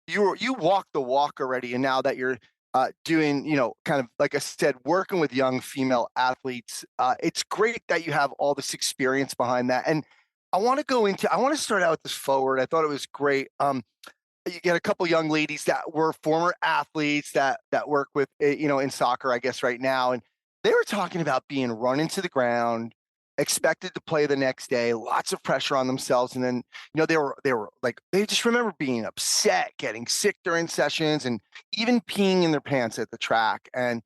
you walk the walk already. And now that you're doing, kind of, like I said, working with young female athletes, it's great that you have all this experience behind that. And I want to start out with this forward. I thought it was great. You get a couple young ladies that were former athletes that work with, in soccer, I guess right now. And they were talking about being run into the ground, expected to play the next day, lots of pressure on themselves. And then, they were like, they just remember being upset, getting sick during sessions, and even peeing in their pants at the track. And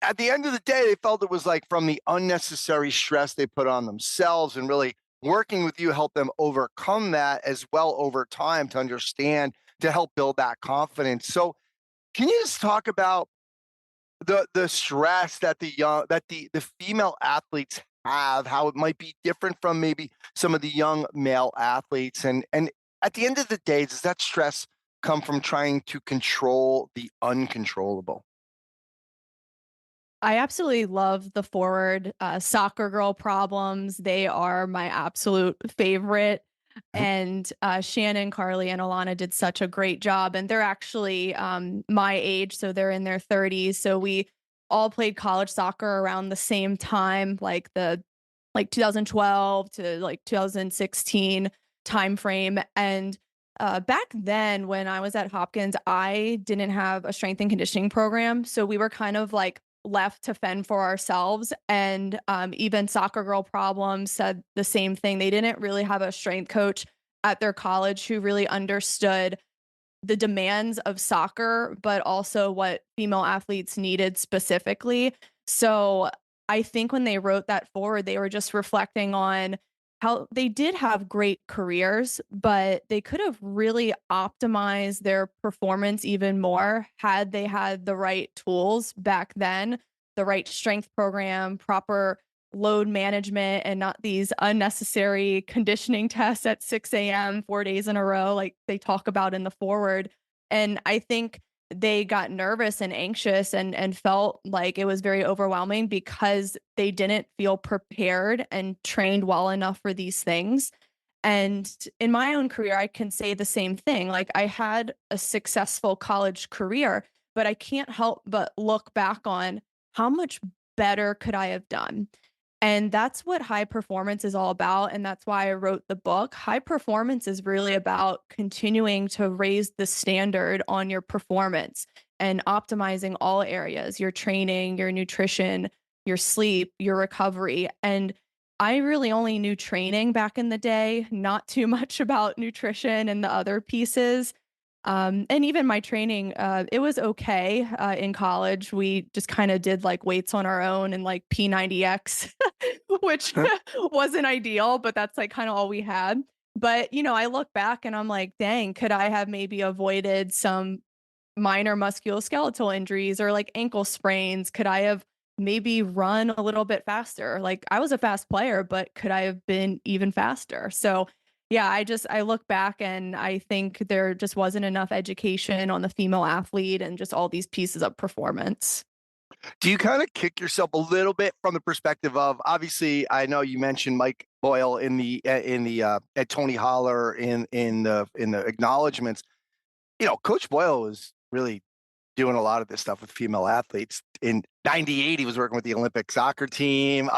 at the end of the day, they felt it was like from the unnecessary stress they put on themselves, and really working with you helped them overcome that as well over time to understand, to help build that confidence. So can you just talk about the stress that the female athletes have, how it might be different from maybe some of the young male athletes, and at the end of the day, does that stress come from trying to control the uncontrollable? I absolutely love the forward soccer girl problems. They are my absolute favorite. And Shannon, Carly, and Alana did such a great job. And they're actually my age, so they're in their 30s. So we all played college soccer around the same time, like 2012 to like 2016 timeframe. And back then, when I was at Hopkins, I didn't have a strength and conditioning program. So we were kind of like left to fend for ourselves. And even soccer girl problems said the same thing. They didn't really have a strength coach at their college who really understood the demands of soccer, but also what female athletes needed specifically. So I think when they wrote that forward, they were just reflecting on how they did have great careers, but they could have really optimized their performance even more had they had the right tools back then, the right strength program, proper load management, and not these unnecessary conditioning tests at 6 a.m. 4 days in a row, like they talk about in the forward. And I think they got nervous and anxious and felt like it was very overwhelming because they didn't feel prepared and trained well enough for these things. And in my own career, I can say the same thing. Like, I had a successful college career, but I can't help but look back on how much better could I have done? And that's what high performance is all about. And that's why I wrote the book. High performance is really about continuing to raise the standard on your performance and optimizing all areas, your training, your nutrition, your sleep, your recovery. And I really only knew training back in the day, not too much about nutrition and the other pieces. And even my training, it was okay in college. We just kind of did like weights on our own and like P90X, which wasn't ideal, but that's like kind of all we had. But, I look back and I'm like, dang, could I have maybe avoided some minor musculoskeletal injuries or like ankle sprains? Could I have maybe run a little bit faster? Like, I was a fast player, but could I have been even faster? So yeah, I look back and I think there just wasn't enough education on the female athlete and just all these pieces of performance. Do you kind of kick yourself a little bit from the perspective of, obviously, I know you mentioned Mike Boyle at Tony Holler in the acknowledgments. Coach Boyle was really doing a lot of this stuff with female athletes. In '98, he was working with the Olympic soccer team.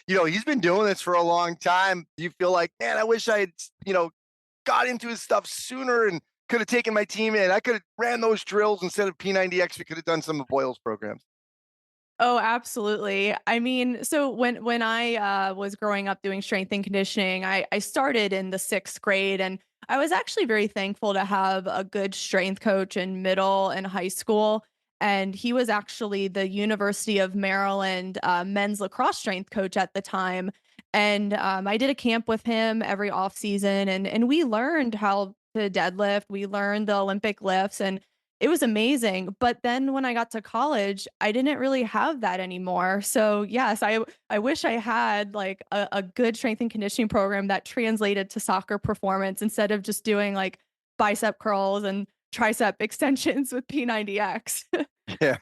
He's been doing this for a long time. Do you feel like, man, I wish I had, got into his stuff sooner and could have taken my team in? I could have ran those drills instead of P90X. We could have done some of Boyle's programs. Oh, absolutely. I mean, so when I was growing up doing strength and conditioning, I started in the 6th grade, and I was actually very thankful to have a good strength coach in middle and high school. And he was actually the University of Maryland men's lacrosse strength coach at the time. And I did a camp with him every off season, and we learned how to deadlift. We learned the Olympic lifts, and it was amazing. But then when I got to college, I didn't really have that anymore. So yes, I wish I had like a good strength and conditioning program that translated to soccer performance instead of just doing like bicep curls and tricep extensions with P90X. Yeah,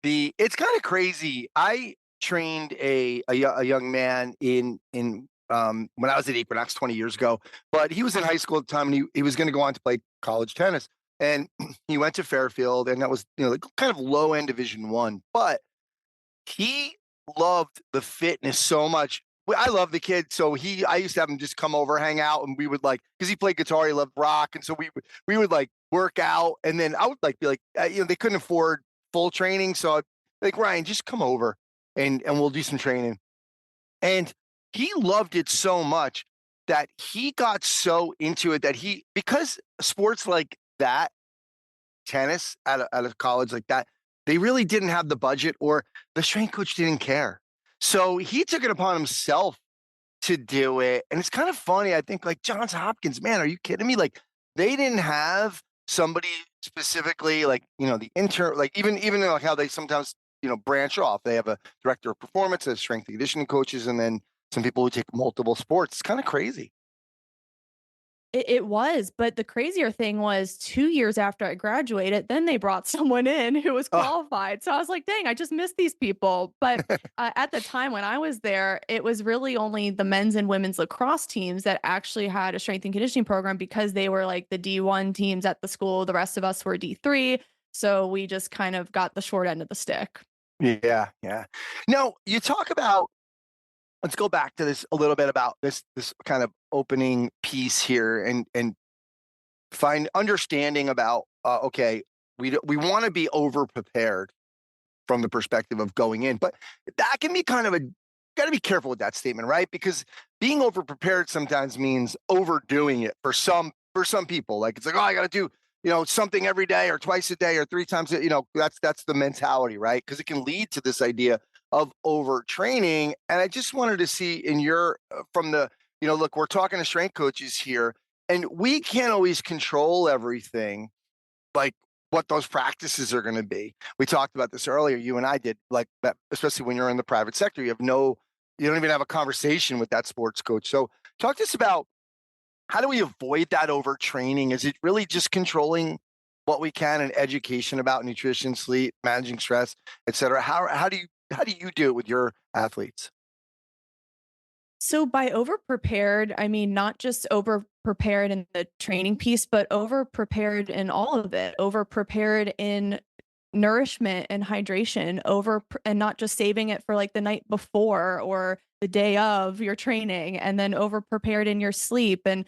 it's kind of crazy. I trained a young man when I was at Equinox 20 years ago, but he was in high school at the time, and he was going to go on to play college tennis, and he went to Fairfield, and that was like kind of low end Division 1, but he loved the fitness so much. I love the kid. So I used to have him just come over, hang out, and we would like, because he played guitar, he loved rock, and so we would like work out, and then I would like be like, they couldn't afford full training, so I'd like, Ryan, just come over and we'll do some training. And he loved it so much that he got so into it that because sports like that, tennis at a college like that, they really didn't have the budget, or the strength coach didn't care. So he took it upon himself to do it. And it's kind of funny. I think like Johns Hopkins, man, are you kidding me? Like they didn't have somebody specifically like, the intern, like even like how they sometimes, branch off. They have a director of performance, a strength and conditioning coaches, and then some people who take multiple sports. It's kind of crazy. It was, but the crazier thing was 2 years after I graduated, then they brought someone in who was Oh, qualified. So I was like, dang, I just missed these people. But at the time when I was there, it was really only the men's and women's lacrosse teams that actually had a strength and conditioning program, because they were like the D1 teams at the school. The rest of us were D3. So we just kind of got the short end of the stick. yeah, yeah. Now you talk about, let's go back to this a little bit about this kind of opening piece here, and find understanding about okay, we want to be over prepared from the perspective of going in, but that can be kind of got to be careful with that statement, right? Because being over prepared sometimes means overdoing it for some people. Like it's like, oh, I got to do something every day or twice a day or three times. That's the mentality, right? Because it can lead to this idea of overtraining. And I just wanted to see in your from the look, we're talking to strength coaches here, and we can't always control everything, like what those practices are going to be. We talked about this earlier. You and I did, like that, especially when you're in the private sector. You don't even have a conversation with that sports coach. So talk to us about, how do we avoid that overtraining? Is it really just controlling what we can and education about nutrition, sleep, managing stress, et cetera? How do you do it with your athletes? So by over prepared, I mean not just over prepared in the training piece, but over prepared in all of it. Over prepared in nourishment and hydration, and not just saving it for like the night before or the day of your training, and then over prepared in your sleep and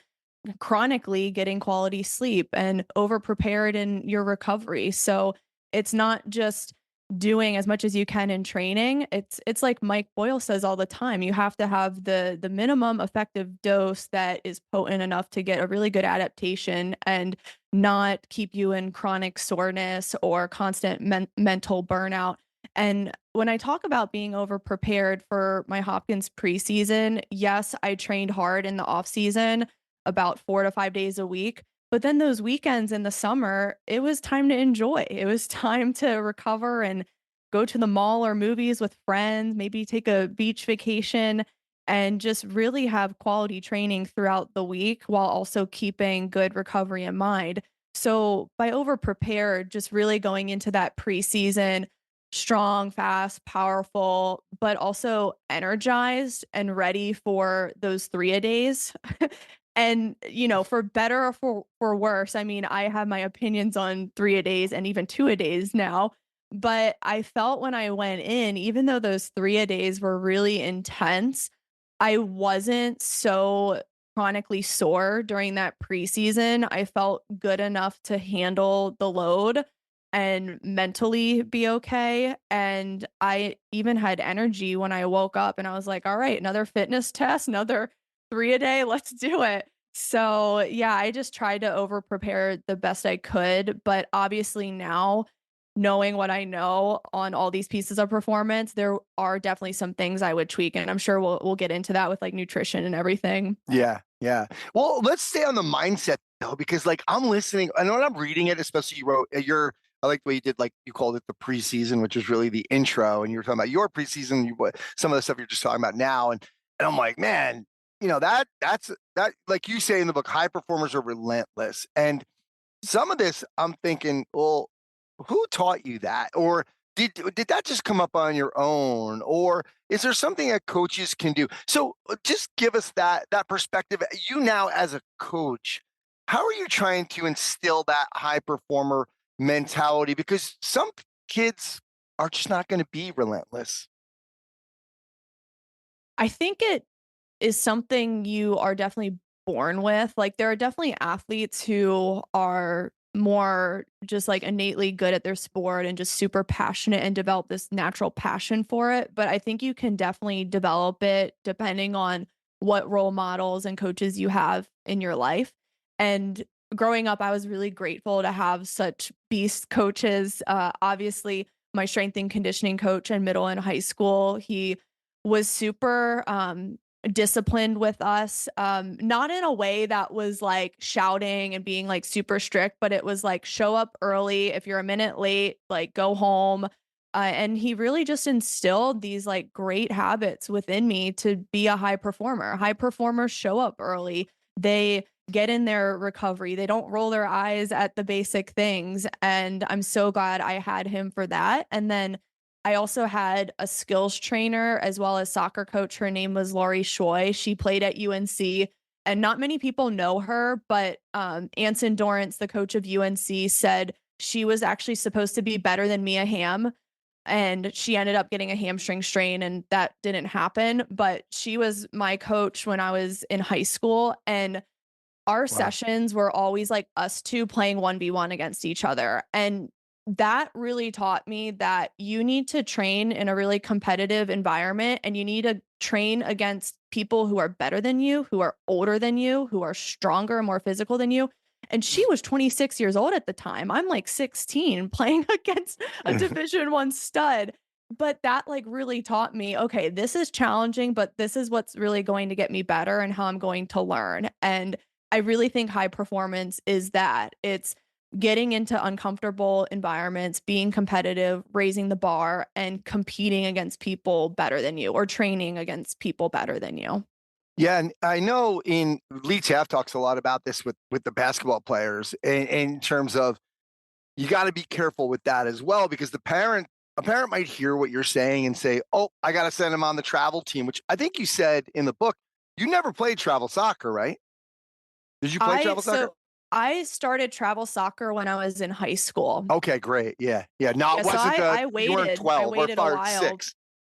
chronically getting quality sleep, and over prepared in your recovery. So it's not just doing as much as you can in training. It's like Mike Boyle says all the time, you have to have the minimum effective dose that is potent enough to get a really good adaptation and not keep you in chronic soreness or constant mental burnout. And when I talk about being over prepared for my Hopkins preseason, yes, I trained hard in the off season, about 4 to 5 days a week. But then those weekends in the summer, it was time to enjoy. It was time to recover and go to the mall or movies with friends, maybe take a beach vacation, and just really have quality training throughout the week while also keeping good recovery in mind. So by over prepared, just really going into that preseason strong, fast, powerful, but also energized and ready for those 3-a-days. And, for better or for worse, I mean, I have my opinions on 3-a-days and even 2-a-days now, but I felt when I went in, even though those 3-a-days were really intense, I wasn't so chronically sore during that preseason. I felt good enough to handle the load and mentally be okay. And I even had energy when I woke up, and I was like, all right, another fitness test, another 3-a-day, let's do it. So yeah, I just tried to over prepare the best I could. But obviously now, knowing what I know on all these pieces of performance, there are definitely some things I would tweak. And I'm sure we'll get into that with like nutrition and everything. Yeah, yeah. Well, let's stay on the mindset though, because like I'm listening, I know when I'm reading it, especially you wrote I like the way you did, like you called it the preseason, which is really the intro, and you were talking about your preseason, some of the stuff you're just talking about now, and I'm like, man, that's like you say in the book, high performers are relentless, and some of this I'm thinking, well, who taught you that, or did that just come up on your own, or is there something that coaches can do? So just give us that perspective. You now as a coach, how are you trying to instill that high performer mentality? Because some kids are just not going to be relentless. I think it is something you are definitely born with. Like there are definitely athletes who are more just like innately good at their sport and just super passionate and develop this natural passion for it. But I think you can definitely develop it depending on what role models and coaches you have in your life. And growing up, I was really grateful to have such beast coaches. Obviously, my strength and conditioning coach in middle and high school, he was super disciplined with us, not in a way that was like shouting and being like super strict, but it was like show up early. If you're a minute late, like go home. And he really just instilled these like great habits within me to be a high performer. High performers show up early. They get in their recovery. They don't roll their eyes at the basic things. And I'm so glad I had him for that. And then I also had a skills trainer as well as soccer coach. Her name was Laurie Shoy. She played at UNC, and not many people know her, but Anson Dorrance, the coach of UNC, said she was actually supposed to be better than Mia Hamm, and she ended up getting a hamstring strain, and that didn't happen. But she was my coach when I was in high school, and our Wow. sessions were always like us two playing 1v1 against each other. And that really taught me that you need to train in a really competitive environment, and you need to train against people who are better than you, who are older than you, who are stronger and more physical than you. And she was 26 years old at the time. I'm like 16 playing against a Division 1 stud. But that like really taught me, okay, this is challenging, but this is what's really going to get me better and how I'm going to learn. And I really think high performance is that. It's getting into uncomfortable environments, being competitive, raising the bar, and competing against people better than you or training against people better than you. Yeah, and I know in Lee Taft talks a lot about this with the basketball players in terms of you got to be careful with that as well, because a parent might hear what you're saying and say, "Oh, I got to send him on the travel team," which I think you said in the book. You never played travel soccer, right? Did you play I travel soccer? so I started travel soccer when I was in high school. Okay, great. Yeah, yeah. No, Yeah, it so wasn't the I you weren't waited. I 12 or waited a 5 or while. 6.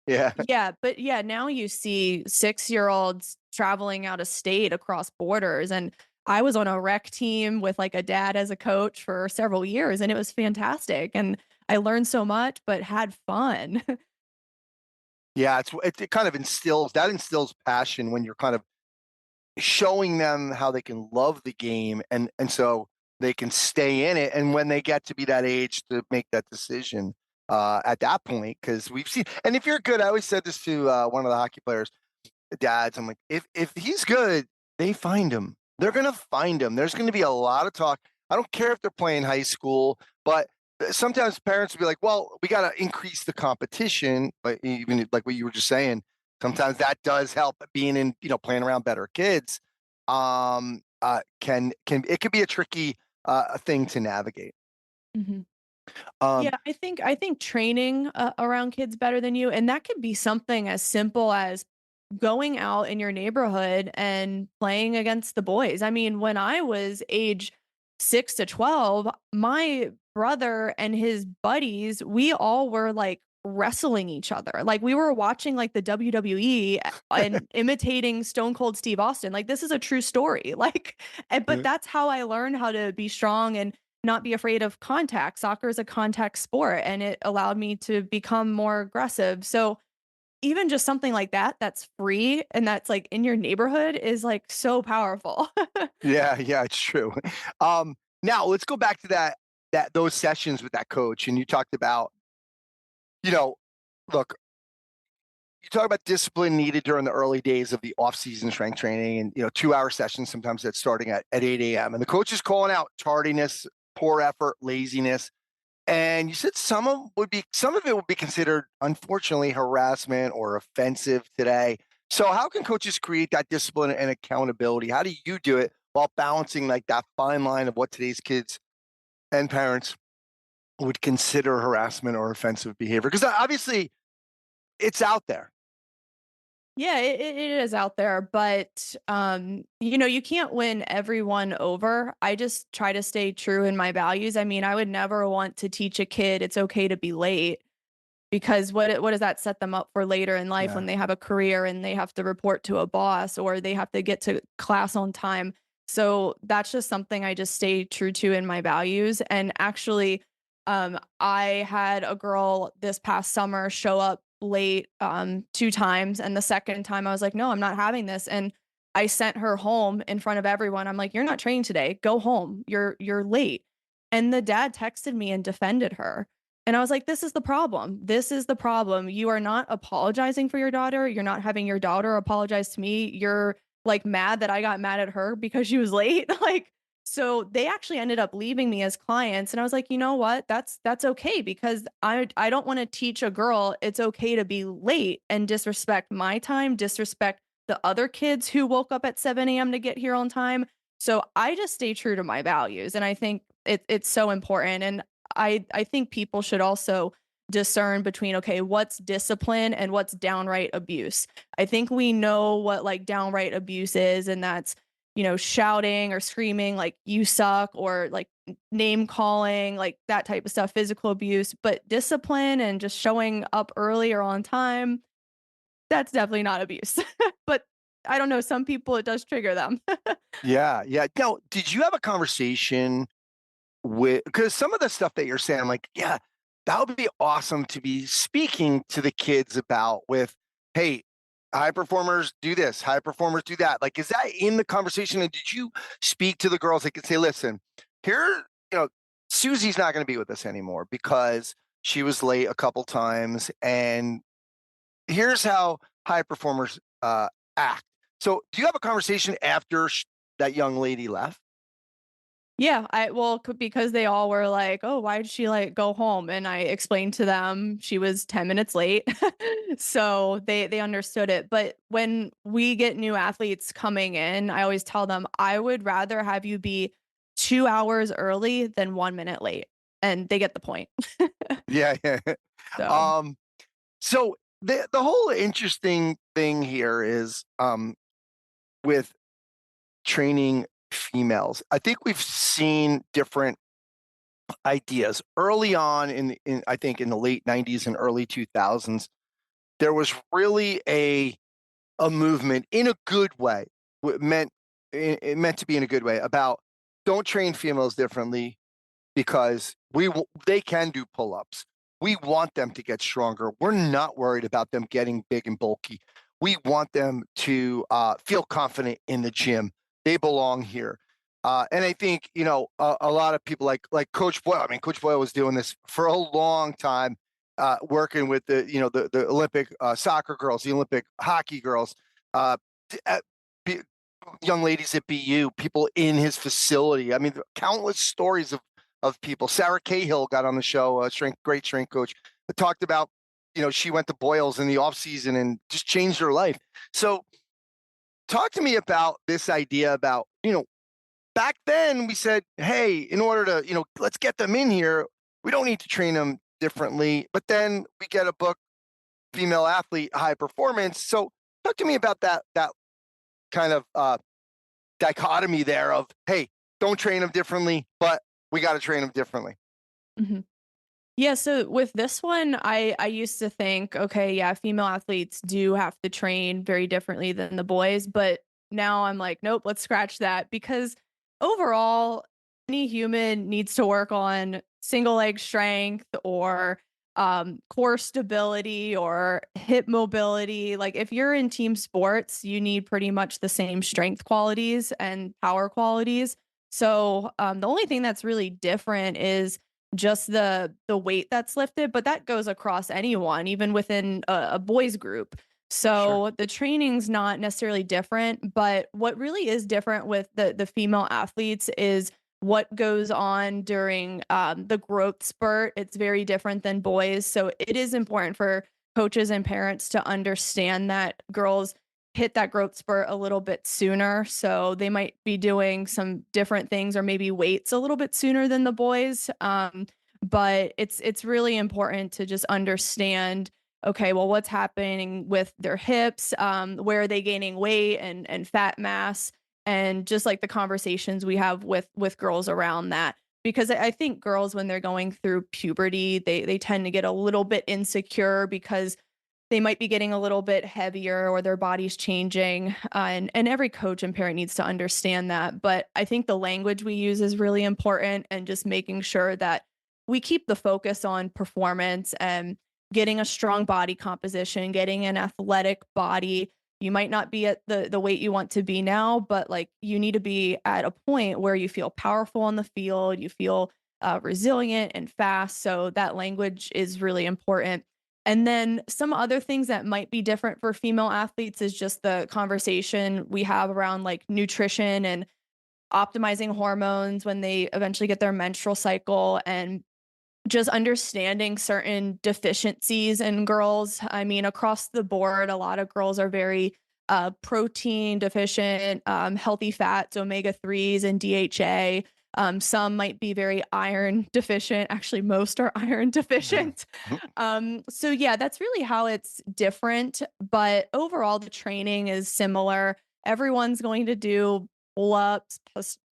Yeah. Yeah, but yeah, now you see 6-year-olds traveling out of state across borders, and I was on a rec team with like a dad as a coach for several years, and it was fantastic, and I learned so much but had fun. Yeah, it kind of instills passion when you're kind of showing them how they can love the game, and so they can stay in it, and when they get to be that age to make that decision at that point, because we've seen, and if you're good, I always said this to one of the hockey players dads, I'm like, if he's good, they find him. They're gonna find him. There's gonna be a lot of talk. I don't care if they're playing high school, but sometimes parents will be like, well, we got to increase the competition. But even like what you were just saying, sometimes that does help being in, playing around better kids. Can it could be a tricky thing to navigate. Mhm. Um, Yeah, I think training around kids better than you, and that could be something as simple as going out in your neighborhood and playing against the boys. I mean, when I was age 6 to 12, my brother and his buddies, we all were like wrestling each other. Like we were watching like the WWE and imitating Stone Cold Steve Austin. Like this is a true story. Like, but yeah. that's how I learned how to be strong and not be afraid of contact. Soccer is a contact sport, and it allowed me to become more aggressive. So even just something like that that's free and that's like in your neighborhood is like so powerful. Yeah, yeah, it's true. Now let's go back to those sessions with that coach, and you talked about, you know, look, you talk about discipline needed during the early days of the off-season strength training, and 2-hour sessions sometimes that's starting at 8 a.m. And the coach is calling out tardiness, poor effort, laziness. And you said some of it would be considered, unfortunately, harassment or offensive today. So how can coaches create that discipline and accountability? How do you do it while balancing like that fine line of what today's kids and parents would consider harassment or offensive behavior? Because obviously it's out there. Yeah, it is out there, but you can't win everyone over. I just try to stay true in my values. I mean, I would never want to teach a kid it's okay to be late because what does that set them up for later in life Yeah. when they have a career and they have to report to a boss or they have to get to class on time? So that's just something I just stay true to in my values. And actually, I had a girl this past summer show up late 2 times, and the second time I was like, no, I'm not having this. And I sent her home in front of everyone. I'm like, you're not training today. Go home. You're late. And the dad texted me and defended her. And I was like, this is the problem. This is the problem. You are not apologizing for your daughter. You're not having your daughter apologize to me. You're like mad that I got mad at her because she was late. Like, so they actually ended up leaving me as clients. And I was like, you know what? That's okay, because I don't want to teach a girl it's okay to be late and disrespect my time, disrespect the other kids who woke up at 7 a.m. to get here on time. So I just stay true to my values. And I think it's so important. And I think people should also discern between, okay, what's discipline and what's downright abuse. I think we know what like downright abuse is, and that's, shouting or screaming like you suck, or like name calling, like that type of stuff, physical abuse. But discipline and just showing up early or on time, that's definitely not abuse. But I don't know, some people it does trigger them. Yeah. Yeah. Now, did you have a conversation because some of the stuff that you're saying, I'm like, yeah, that would be awesome to be speaking to the kids about with, hey, high performers do this, high performers do that. Like, is that in the conversation? And did you speak to the girls that could say, listen, here, Susie's not going to be with us anymore because she was late a couple times. And here's how high performers act. So do you have a conversation after that young lady left? Yeah, because they all were like, "Oh, why did she like go home?" And I explained to them she was 10 minutes late. So they understood it. But when we get new athletes coming in, I always tell them, "I would rather have you be 2 hours early than 1 minute late." And they get the point. Yeah. Yeah. So, Um, so the whole interesting thing here is with training females. I think we've seen different ideas early on in I think in the late 90s and early 2000s. There was really a movement in a good way. It meant to be in a good way about don't train females differently because they can do pull-ups. We want them to get stronger. We're not worried about them getting big and bulky. We want them to feel confident in the gym. They belong here. And I think a lot of people like Coach Boyle. I mean, Coach Boyle was doing this for a long time, working with the Olympic soccer girls, the Olympic hockey girls, uh, young ladies at BU, people in his facility. I mean, countless stories of people. Sarah Cahill got on the show, great strength coach, that talked about, she went to Boyle's in the off season and just changed her life. So talk to me about this idea about, back then we said, hey, in order to, let's get them in here, we don't need to train them differently. But then we get a book, Female Athlete High Performance. So talk to me about that kind of dichotomy there of, hey, don't train them differently, but we got to train them differently. mhm. Yeah, so with this one, I used to think, okay, yeah, female athletes do have to train very differently than the boys, but now I'm like, nope, let's scratch that, because overall, any human needs to work on single leg strength or core stability or hip mobility. Like if you're in team sports, you need pretty much the same strength qualities and power qualities. So the only thing that's really different is just the weight that's lifted, but that goes across anyone, even within a boys group. Sure. So the training's not necessarily different, but what really is different with the female athletes is what goes on during the growth spurt. It's very different than boys. So it is important for coaches and parents to understand that girls hit that growth spurt a little bit sooner. So they might be doing some different things or maybe weights a little bit sooner than the boys. But it's really important to just understand, okay, well, what's happening with their hips? Where are they gaining weight and fat mass? And just like the conversations we have with girls around that. because I think girls, when they're going through puberty, they tend to get a little bit insecure because they might be getting a little bit heavier or their body's changing. And every coach and parent needs to understand that. But I think the language we use is really important, and just making sure that we keep the focus on performance and getting a strong body composition, getting an athletic body. You might not be at the weight you want to be now, but like you need to be at a point where you feel powerful on the field, you feel resilient and fast. So that language is really important. And then some other things that might be different for female athletes is just the conversation we have around like nutrition and optimizing hormones when they eventually get their menstrual cycle, and just understanding certain deficiencies in girls. I mean, across the board, a lot of girls are very protein deficient, healthy fats, omega 3s, and DHA. Some might be very iron deficient. Actually, most are iron deficient. So yeah, that's really how it's different. But overall, the training is similar. Everyone's going to do pull-ups,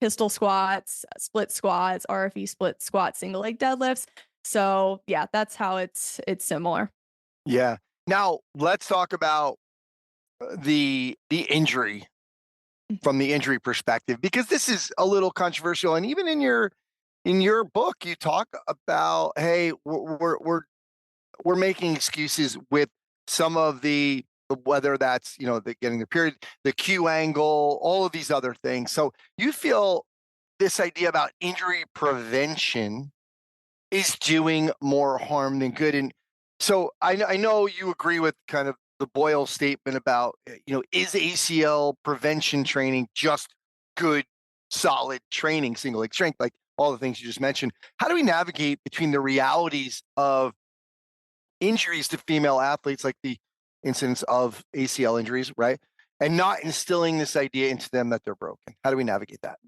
pistol squats, split squats, RFE split squats, single leg deadlifts. So yeah, that's how it's similar. Yeah. Now let's talk about the injury from the injury perspective, because this is a little controversial. And even in your book, you talk about, hey, we're making excuses with some of the whether that's the getting the period, the Q angle, all of these other things. So you feel this idea about injury prevention is doing more harm than good. And so I know you agree with kind of the Boyle statement about, is ACL prevention training just good, solid training, single leg strength, like all the things you just mentioned? How do we navigate between the realities of injuries to female athletes, like the incidence of ACL injuries, right, and not instilling this idea into them that they're broken? How do we navigate that?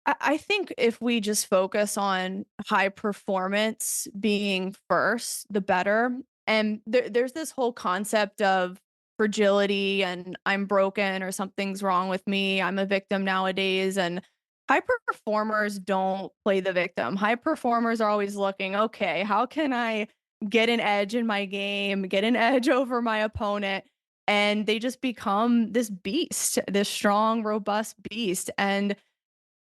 I think if we just focus on high performance being first, the better. And there's this whole concept of fragility and I'm broken or something's wrong with me. I'm a victim nowadays. And high performers don't play the victim. High performers are always looking, okay, how can I get an edge in my game, get an edge over my opponent? And they just become this beast, this strong, robust beast. And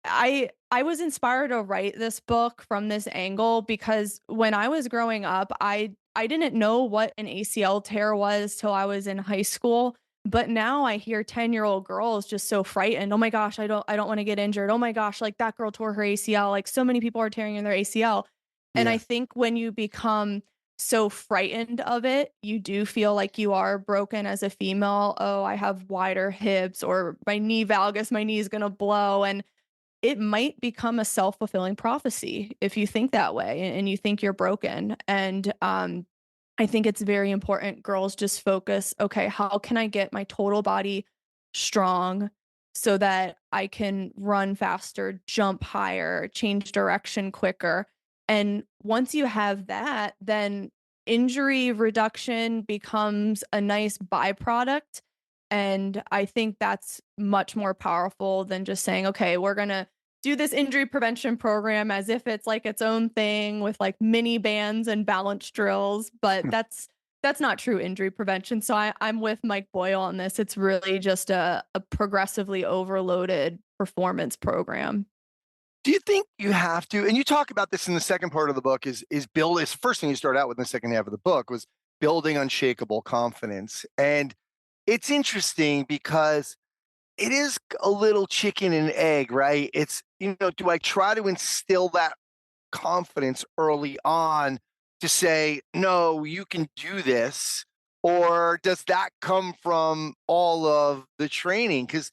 I was inspired to write this book from this angle because when I was growing up, I didn't know what an ACL tear was till I was in high school. But now I hear 10-year-old girls just so frightened. Oh my gosh, I don't want to get injured. Oh my gosh, like that girl tore her ACL. Like so many people are tearing in their ACL. And I Yeah. think when you become so frightened of it, you do feel like you are broken as a female. Oh, I have wider hips, or my knee valgus, my knee is going to blow. And it might become a self-fulfilling prophecy if you think that way and you think you're broken. And I think it's very important girls just focus, okay, how can I get my total body strong so that I can run faster, jump higher, change direction quicker? And once you have that, then injury reduction becomes a nice byproduct. And I think that's much more powerful than just saying, okay, we're going to do this injury prevention program as if it's like its own thing with like mini bands and balance drills. But that's not true injury prevention. So I'm with Mike Boyle on this. It's really just a progressively overloaded performance program. Do you think you have to, and you talk about this in the second part of the book, is build, is the first thing you start out with in the second half of the book was building unshakable confidence. And it's interesting because it is a little chicken and egg, right? It's, do I try to instill that confidence early on to say, no, you can do this? Or does that come from all of the training? Because,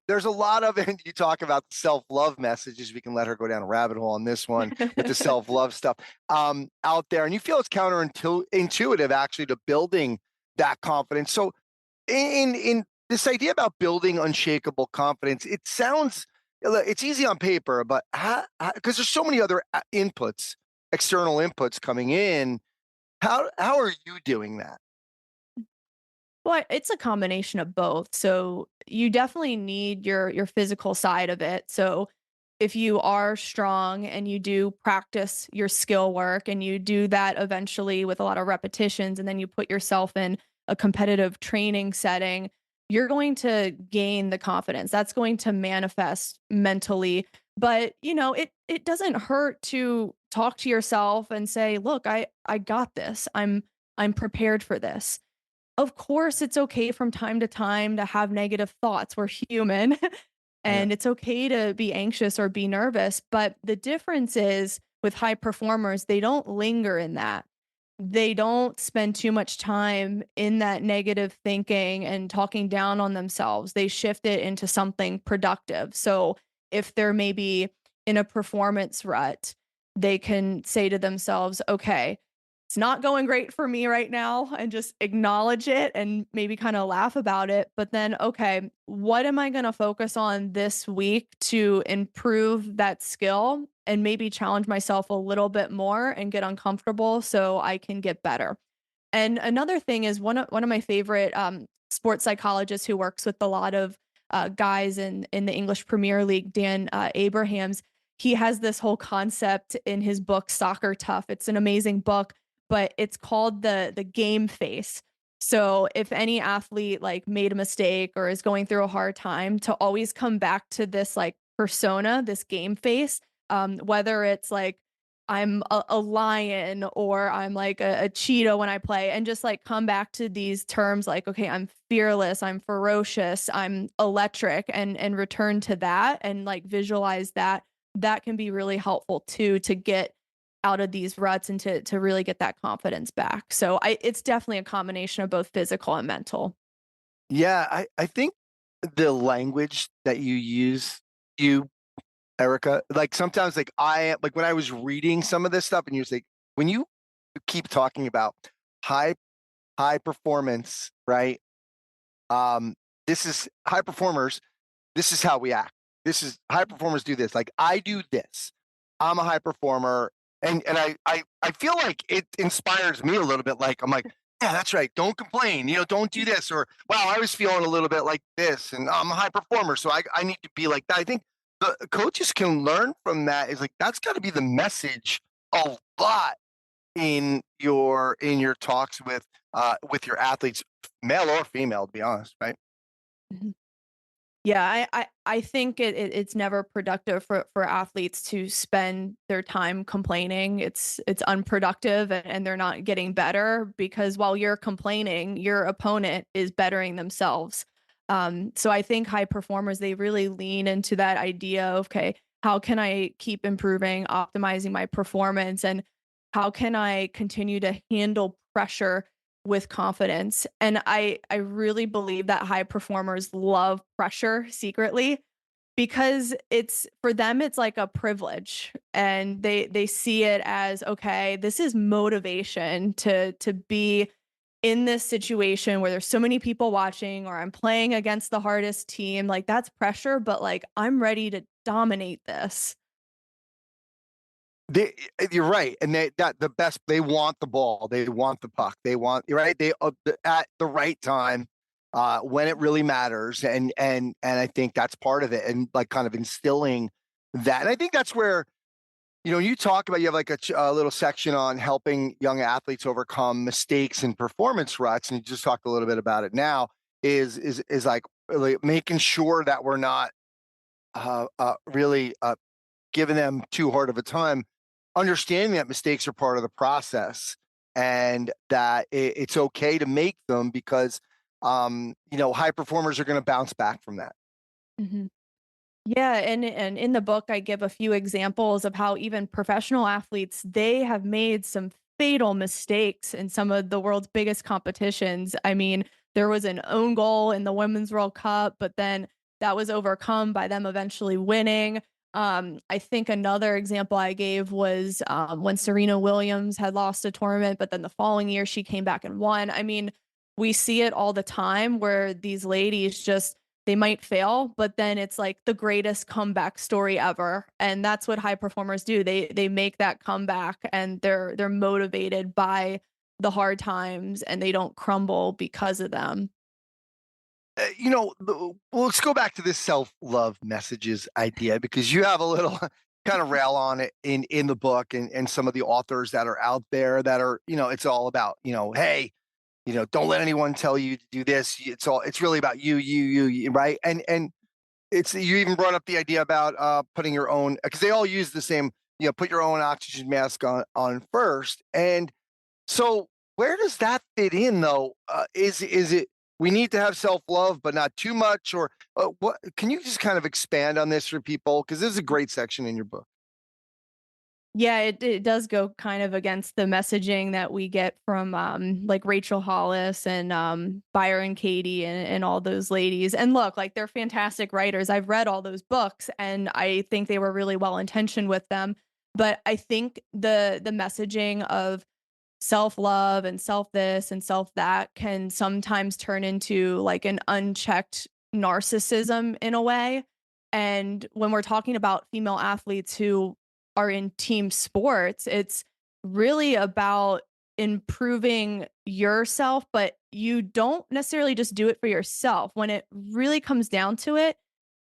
there's a lot of, and you talk about the self-love messages. We can let her go down a rabbit hole on this one with the self-love stuff out there. And you feel it's counterintuitive actually to building that confidence. So in this idea about building unshakable confidence, it sounds, it's easy on paper, but because there's so many other inputs, external inputs coming in, how are you doing that? Well, it's a combination of both. So you definitely need your physical side of it. So if you are strong and you do practice your skill work and you do that eventually with a lot of repetitions, and then you put yourself in a competitive training setting, you're going to gain the confidence. That's going to manifest mentally. But, it doesn't hurt to talk to yourself and say, "Look, I got this. I'm prepared for this." Of course, it's okay from time to time to have negative thoughts. We're human. Yeah. And it's okay to be anxious or be nervous. But the difference is with high performers, they don't linger in that. They don't spend too much time in that negative thinking and talking down on themselves. They shift it into something productive. So if they're maybe in a performance rut, they can say to themselves, okay, it's not going great for me right now, and just acknowledge it and maybe kind of laugh about it. But then, okay, what am I going to focus on this week to improve that skill and maybe challenge myself a little bit more and get uncomfortable so I can get better? And another thing is one of my favorite sports psychologists who works with a lot of guys in the English Premier League, Dan Abrahams. He has this whole concept in his book Soccer Tough. It's an amazing book, but it's called the game face. So if any athlete like made a mistake or is going through a hard time, to always come back to this like persona, this game face, whether it's like I'm a lion or I'm like a cheetah when I play, and just like come back to these terms like, okay, I'm fearless, I'm ferocious, I'm electric, and return to that and like visualize that. That can be really helpful too to get out of these ruts and to really get that confidence back. So it's definitely a combination of both physical and mental. Yeah, I think the language that you use, you, Erica, like sometimes like like when I was reading some of this stuff and you're like, when you keep talking about high performance, right? This is high performers, this is how we act. This is high performers do this. Like I do this. I'm a high performer. And I feel like it inspires me a little bit. Like I'm like, yeah, that's right. Don't complain. Don't do this. Or wow, I was feeling a little bit like this, and I'm a high performer, so I need to be like that. I think the coaches can learn from that. Is like that's got to be the message a lot in your talks with your athletes, male or female, to be honest, right? Mhm. Yeah, I think it's never productive for athletes to spend their time complaining. It's unproductive, and they're not getting better because while you're complaining, your opponent is bettering themselves. So I think high performers, they really lean into that idea of, okay, how can I keep improving, optimizing my performance, and how can I continue to handle pressure with confidence? And I really believe that high performers love pressure secretly because it's for them it's like a privilege, and they see it as, okay, this is motivation to be in this situation where there's so many people watching, or I'm playing against the hardest team. Like that's pressure, but like I'm ready to dominate this. You're right, and that the best. They want the ball, they want the puck, they want you're right. They at the right time, when it really matters, and I think that's part of it, and like kind of instilling that. And I think that's where you talk about you have like a little section on helping young athletes overcome mistakes and performance ruts, and you just talked a little bit about it now. Is like really making sure that we're not really giving them too hard of a time, understanding that mistakes are part of the process and that it's okay to make them because high performers are going to bounce back from that. Mhm. Yeah, and in the book, I give a few examples of how even professional athletes, they have made some fatal mistakes in some of the world's biggest competitions. I mean, there was an own goal in the Women's World Cup, but then that was overcome by them eventually winning. I think another example I gave was when Serena Williams had lost a tournament, but then the following year she came back and won. I mean, we see it all the time where these ladies just they might fail, but then it's like the greatest comeback story ever. And that's what high performers do. They make that comeback, and they're motivated by the hard times, and they don't crumble because of them. Well, let's go back to this self-love messages idea, because you have a little kind of rail on it in the book, and some of the authors that are out there that are, it's all about, hey, don't let anyone tell you to do this. It's really about you, right? And you even brought up the idea about putting your own, because they all use the same, put your own oxygen mask on first. And so where does that fit in, though? Is it we need to have self-love, but not too much? Or what? Can you just kind of expand on this for people? Because this is a great section in your book. Yeah, it does go kind of against the messaging that we get from like Rachel Hollis and Byron Katie and all those ladies. And look, like they're fantastic writers. I've read all those books and I think they were really well intentioned with them. But I think the messaging of self-love and self this and self that can sometimes turn into like an unchecked narcissism in a way. And when we're talking about female athletes who are in team sports, it's really about improving yourself, but you don't necessarily just do it for yourself. When it really comes down to it,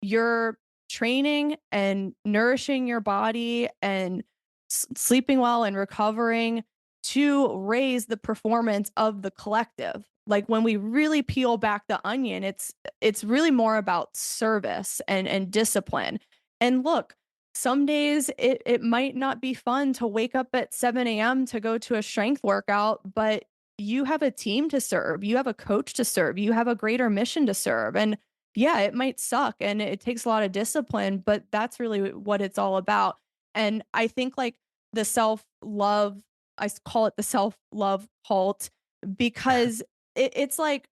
you're training and nourishing your body and sleeping well and recovering to raise the performance of the collective. Like when we really peel back the onion, it's really more about service and discipline. And look, some days it might not be fun to wake up at 7 a.m. to go to a strength workout, but you have a team to serve, you have a coach to serve, you have a greater mission to serve. And yeah, it might suck and it takes a lot of discipline, but that's really what it's all about. And I think like the self love, call it the self love cult, because it's like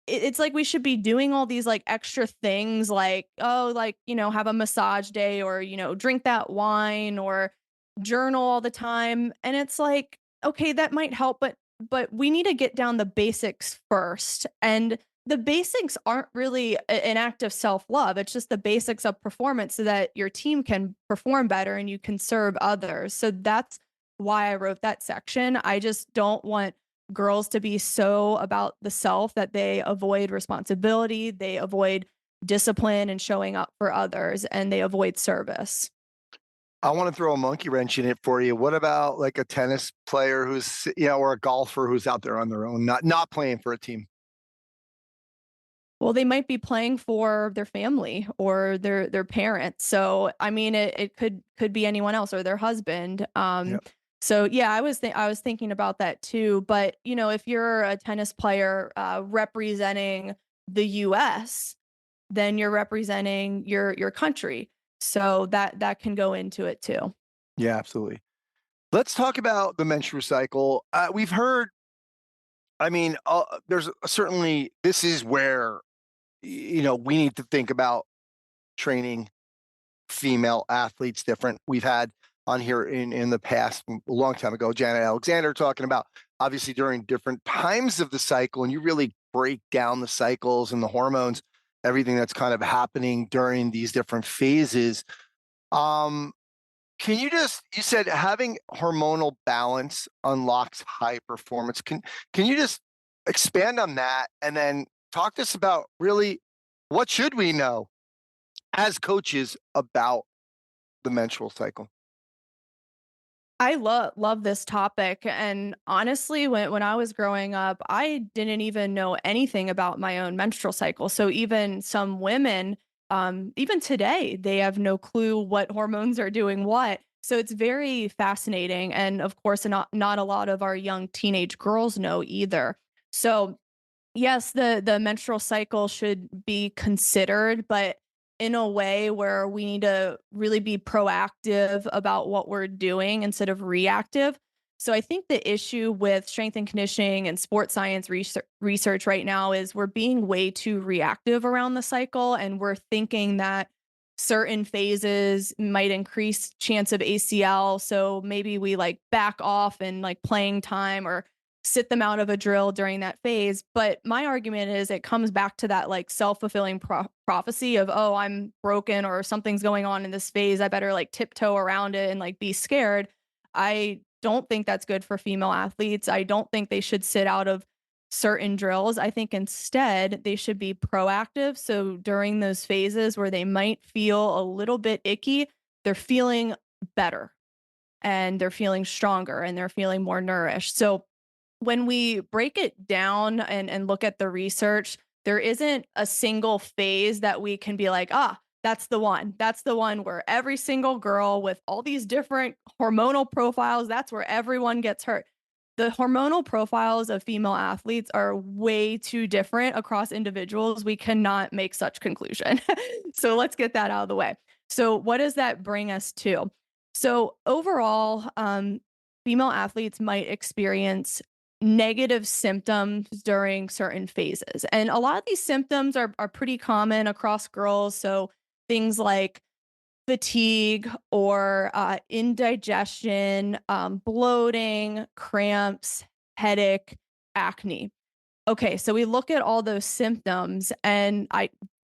it's like we should be doing all these like extra things like, oh, like, have a massage day or, drink that wine or journal all the time. And it's like, okay, that might help, but we need to get down the basics first. And the basics aren't really an act of self-love. It's just the basics of performance so that your team can perform better and you can serve others. So that's why I wrote that section. I just don't want girls to be so about the self that they avoid responsibility, they avoid discipline and showing up for others, and they avoid service. I want to throw a monkey wrench in it for you. What about like a tennis player who's, or a golfer who's out there on their own, not playing for a team? Well, they might be playing for their family or their parents. So, I mean, it could be anyone else or their husband. Yep. So yeah, I was thinking about that too. But if you're a tennis player representing the U.S., then you're representing your country. So that can go into it too. Yeah, absolutely. Let's talk about the menstrual cycle. We've heard, I mean, there's certainly, this is where, we need to think about training female athletes different. We've had on here in the past, a long time ago, Janet Alexander talking about obviously during different times of the cycle, and you really break down the cycles and the hormones, everything that's kind of happening during these different phases. You said having hormonal balance unlocks high performance. Can you just expand on that and then talk to us about really what should we know as coaches about the menstrual cycle? I love this topic. And honestly, when I was growing up, I didn't even know anything about my own menstrual cycle. So even some women, even today, they have no clue what hormones are doing what. So it's very fascinating. And of course, not a lot of our young teenage girls know either. So yes, the menstrual cycle should be considered, but in a way where we need to really be proactive about what we're doing instead of reactive. So I think the issue with strength and conditioning and sports science research right now is we're being way too reactive around the cycle, and we're thinking that certain phases might increase chance of ACL. So maybe we like back off and like playing time or sit them out of a drill during that phase. But my argument is it comes back to that like self-fulfilling prophecy of, oh, I'm broken or something's going on in this phase. I better like tiptoe around it and like be scared. I don't think that's good for female athletes. I don't think they should sit out of certain drills. I think instead they should be proactive. So during those phases where they might feel a little bit icky, they're feeling better and they're feeling stronger and they're feeling more nourished. So when we break it down and look at the research, there isn't a single phase that we can be like, that's the one. That's the one where every single girl with all these different hormonal profiles, that's where everyone gets hurt. The hormonal profiles of female athletes are way too different across individuals. We cannot make such conclusion. So let's get that out of the way. So what does that bring us to? So overall, female athletes might experience negative symptoms during certain phases. And a lot of these symptoms are pretty common across girls. So things like fatigue or indigestion, bloating, cramps, headache, acne. Okay, so we look at all those symptoms and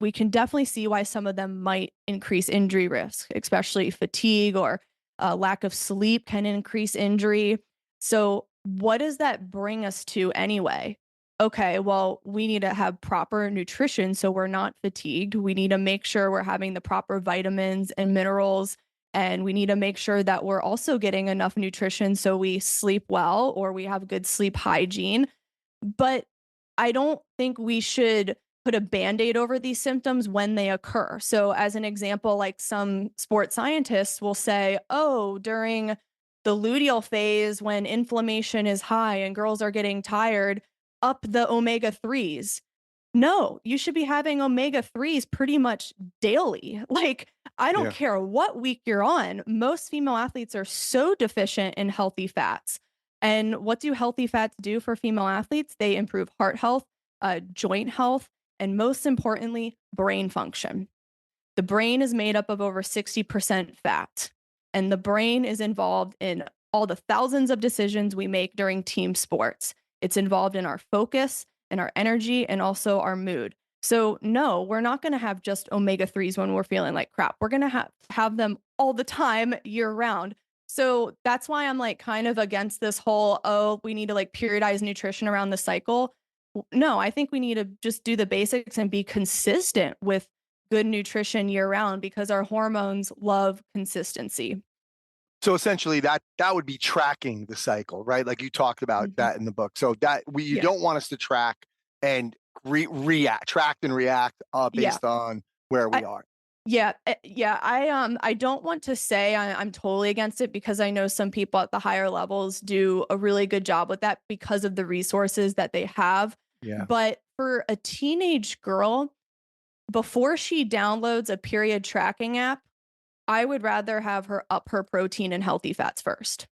we can definitely see why some of them might increase injury risk, especially fatigue or lack of sleep can increase injury. So what does that bring us to anyway? Okay, well, we need to have proper nutrition so we're not fatigued. We need to make sure we're having the proper vitamins and minerals. And we need to make sure that we're also getting enough nutrition so we sleep well or we have good sleep hygiene. But I don't think we should put a Band-Aid over these symptoms when they occur. So as an example, like some sports scientists will say, oh, during the luteal phase when inflammation is high and girls are getting tired, up the omega-3s. No, you should be having omega-3s pretty much daily. Like, I don't care what week you're on. Most female athletes are so deficient in healthy fats. And what do healthy fats do for female athletes? They improve heart health, joint health, and most importantly, brain function. The brain is made up of over 60% fat, and the brain is involved in all the thousands of decisions we make during team sports. It's involved in our focus and our energy and also our mood. So no, we're not going to have just omega-3s when we're feeling like crap. We're going to have them all the time year round. So that's why I'm like kind of against this whole, oh, we need to like periodize nutrition around the cycle. No, I think we need to just do the basics and be consistent with good nutrition year round because our hormones love consistency. So essentially that would be tracking the cycle, right? Like you talked about that in the book. So that you don't want us to track and track and react based on where we are. Yeah. I don't want to say I'm totally against it because I know some people at the higher levels do a really good job with that because of the resources that they have. Yeah. But for a teenage girl, before she downloads a period tracking app, I would rather have her up her protein and healthy fats first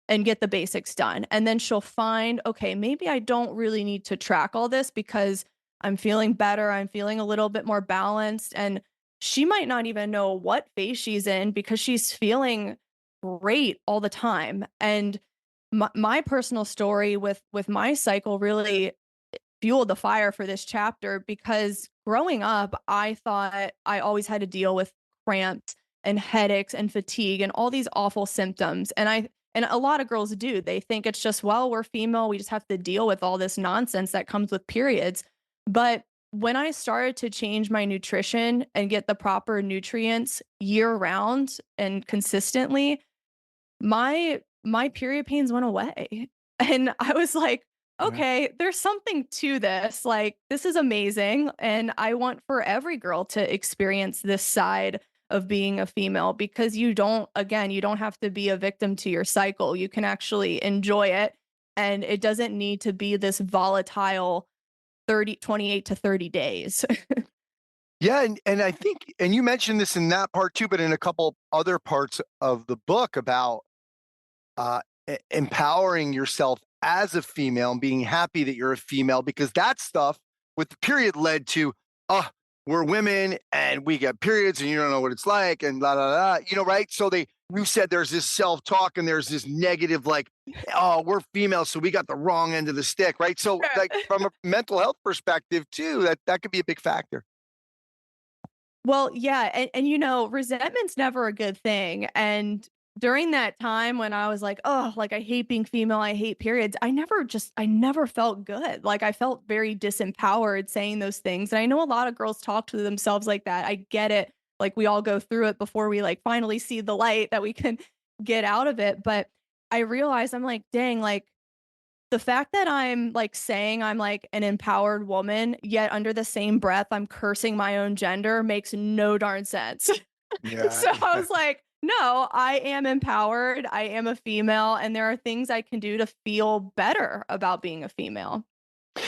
and get the basics done. And then she'll find, okay, maybe I don't really need to track all this because I'm feeling better. I'm feeling a little bit more balanced. And she might not even know what phase she's in because she's feeling great all the time. And my personal story with my cycle really fueled the fire for this chapter because growing up, I thought I always had to deal with cramps and headaches and fatigue and all these awful symptoms. And a lot of girls do. They think it's just, well, we're female. We just have to deal with all this nonsense that comes with periods. But when I started to change my nutrition and get the proper nutrients year round and consistently, my period pains went away. And I was like, okay, there's something to this. Like, this is amazing. And I want for every girl to experience this side of being a female because you don't have to be a victim to your cycle. You can actually enjoy it. And it doesn't need to be this volatile 28 to 30 days. Yeah. And I think, and you mentioned this in that part too, but in a couple other parts of the book about empowering yourself as a female and being happy that you're a female, because that stuff with the period led to, we're women and we get periods and you don't know what it's like and blah, blah, blah, right? So you said there's this self-talk and there's this negative, like, oh, we're female, so we got the wrong end of the stick, right? So like from a mental health perspective too, that could be a big factor. Well, yeah. And resentment's never a good thing. And during that time when I was like, oh, like I hate being female, I hate periods, I never felt good. Like I felt very disempowered saying those things. And I know a lot of girls talk to themselves like that. I get it. Like we all go through it before we like finally see the light that we can get out of it. But I realized I'm like, dang, like the fact that I'm like saying I'm like an empowered woman, yet under the same breath, I'm cursing my own gender makes no darn sense. Yeah. So I was like, no, I am empowered. I am a female, and there are things I can do to feel better about being a female.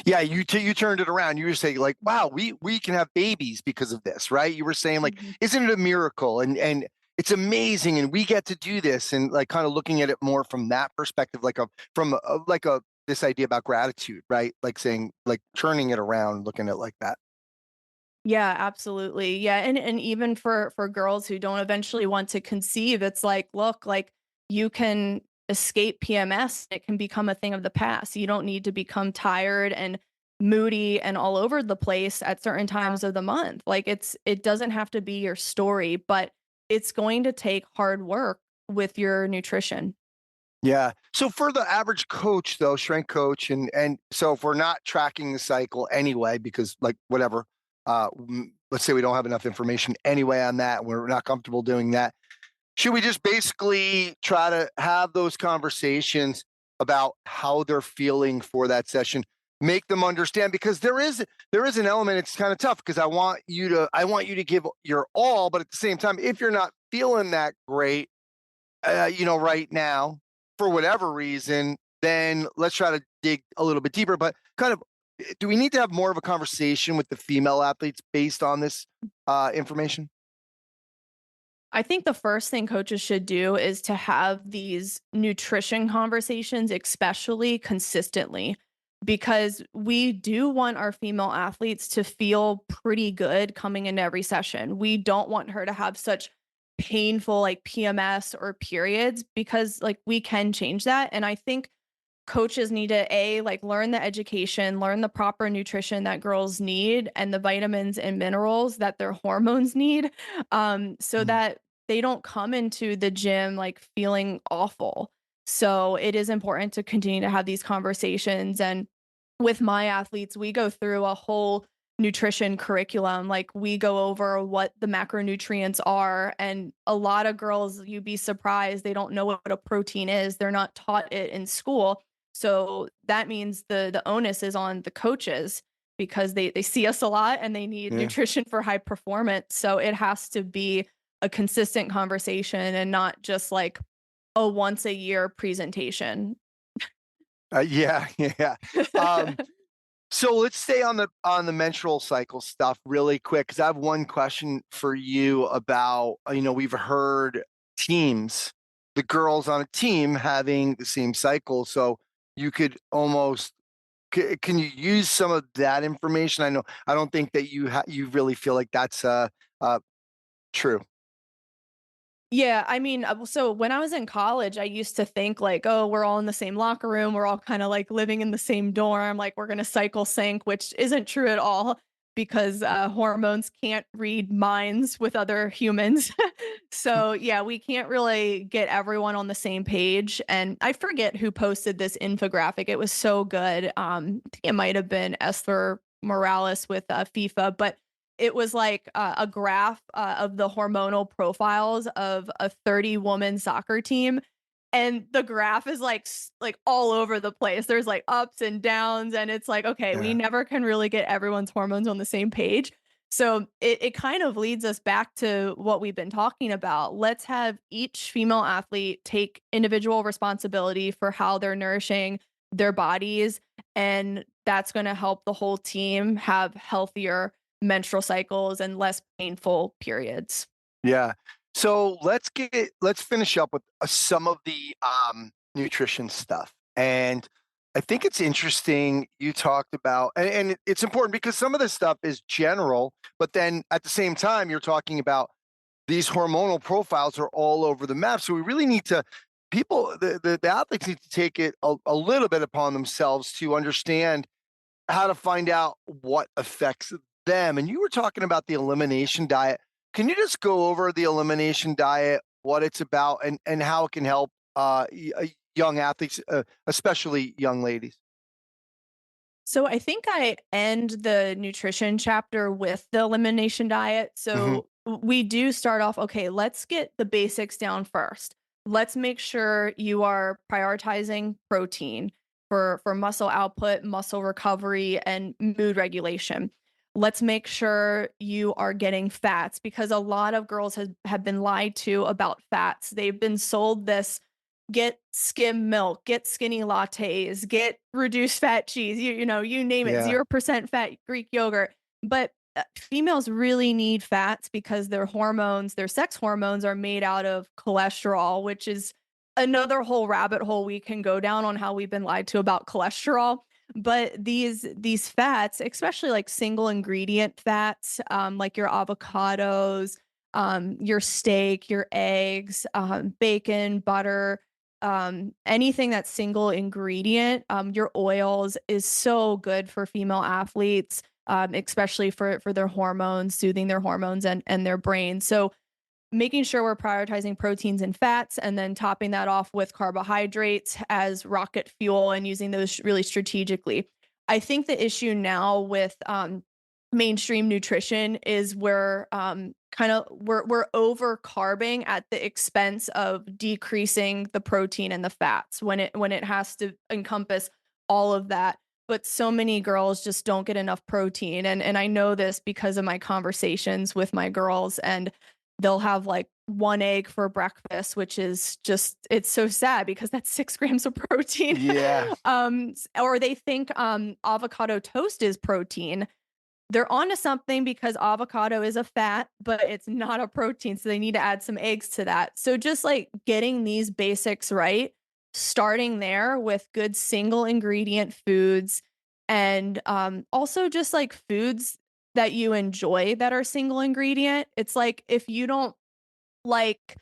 Yeah, you turned it around. You were saying like, wow, we can have babies because of this, right? You were saying like, Mhm. isn't it a miracle? And it's amazing, and we get to do this, and like kind of looking at it more from that perspective, like a this idea about gratitude, right? Like saying like turning it around, looking at it like that. Yeah, absolutely. Yeah, and even for girls who don't eventually want to conceive, it's like, look, like you can escape PMS. It can become a thing of the past. You don't need to become tired and moody and all over the place at certain times of the month. Like it doesn't have to be your story, but it's going to take hard work with your nutrition. Yeah. So for the average coach, though, strength coach, and so if we're not tracking the cycle anyway, because like whatever, let's say we don't have enough information anyway on that, we're not comfortable doing that. Should we just basically try to have those conversations about how they're feeling for that session, make them understand? Because there is an element. It's kind of tough because I want you to give your all, but at the same time, if you're not feeling that great, right now, for whatever reason, then let's try to dig a little bit deeper. But kind of, do we need to have more of a conversation with the female athletes based on this information? I think the first thing coaches should do is to have these nutrition conversations, especially consistently, because we do want our female athletes to feel pretty good coming into every session. We don't want her to have such painful like PMS or periods because like we can change that. And I think coaches need to like learn the education, learn the proper nutrition that girls need and the vitamins and minerals that their hormones need, so Mm. that they don't come into the gym like feeling awful. So it is important to continue to have these conversations. And with my athletes, we go through a whole nutrition curriculum. Like we go over what the macronutrients are. And a lot of girls, you'd be surprised, they don't know what a protein is. They're not taught it in school. So that means the onus is on the coaches because they see us a lot and they need Yeah. nutrition for high performance. So it has to be a consistent conversation and not just like a once a year presentation. Yeah, yeah. Um, so let's stay on the menstrual cycle stuff really quick because I have one question for you about we've heard teams, the girls on a team having the same cycle, so you could almost can you use some of that information? I don't think that you really feel like that's true. Yeah, I mean, so when I was in college, I used to think like, oh, we're all in the same locker room, we're all kind of like living in the same dorm, like we're gonna cycle sync, which isn't true at all because hormones can't read minds with other humans. So yeah, we can't really get everyone on the same page. And I forget who posted this infographic; it was so good. I think it might have been Esther Morales with FIFA, but it was like a graph of the hormonal profiles of a 30-woman soccer team. And the graph is like like all over the place. There's like ups and downs, and it's like, okay, we Yeah. never can really get everyone's hormones on the same page. So it kind of leads us back to what we've been talking about. Let's have each female athlete take individual responsibility for how they're nourishing their bodies. And that's going to help the whole team have healthier menstrual cycles and less painful periods. Yeah. So let's finish up with some of the nutrition stuff. And I think it's interesting you talked about, and it's important because some of this stuff is general, but then at the same time, you're talking about these hormonal profiles are all over the map. So we really need to, the athletes need to take it a little bit upon themselves to understand how to find out what affects them. And you were talking about the elimination diet. Can you just go over the elimination diet what it's about, and how it can help young athletes, especially young ladies? So I think I end the nutrition chapter with the elimination diet. Hmm. So we do start off, okay, let's get the basics down first. Let's make sure you are prioritizing protein for muscle output, muscle recovery, and mood regulation. Let's make sure you are getting fats, because a lot of girls have been lied to about fats. They've been sold this: get skim milk, get skinny lattes, get reduced fat cheese, you name it, Yeah. 0% fat Greek yogurt. But females really need fats because their hormones, their sex hormones, are made out of cholesterol, which is another whole rabbit hole we can go down on how we've been lied to about cholesterol. But these fats, especially like single ingredient fats, like your avocados, your steak, your eggs, bacon, butter, anything that's single ingredient, your oils, is so good for female athletes, especially for their hormones, soothing their hormones and their brain. So making sure we're prioritizing proteins and fats, and then topping that off with carbohydrates as rocket fuel and using those really strategically. I think the issue now with mainstream nutrition is we're we're over carbing at the expense of decreasing the protein and the fats when it has to encompass all of that. But so many girls just don't get enough protein, and I know this because of my conversations with my girls, and they'll have like one egg for breakfast, which is just, it's so sad because that's 6 grams of protein. Yeah. Or they think avocado toast is protein. They're onto something, because avocado is a fat, but it's not a protein. So they need to add some eggs to that. So just like getting these basics right, starting there with good single ingredient foods, and also just like foods that you enjoy that are single ingredient. It's like, if you don't like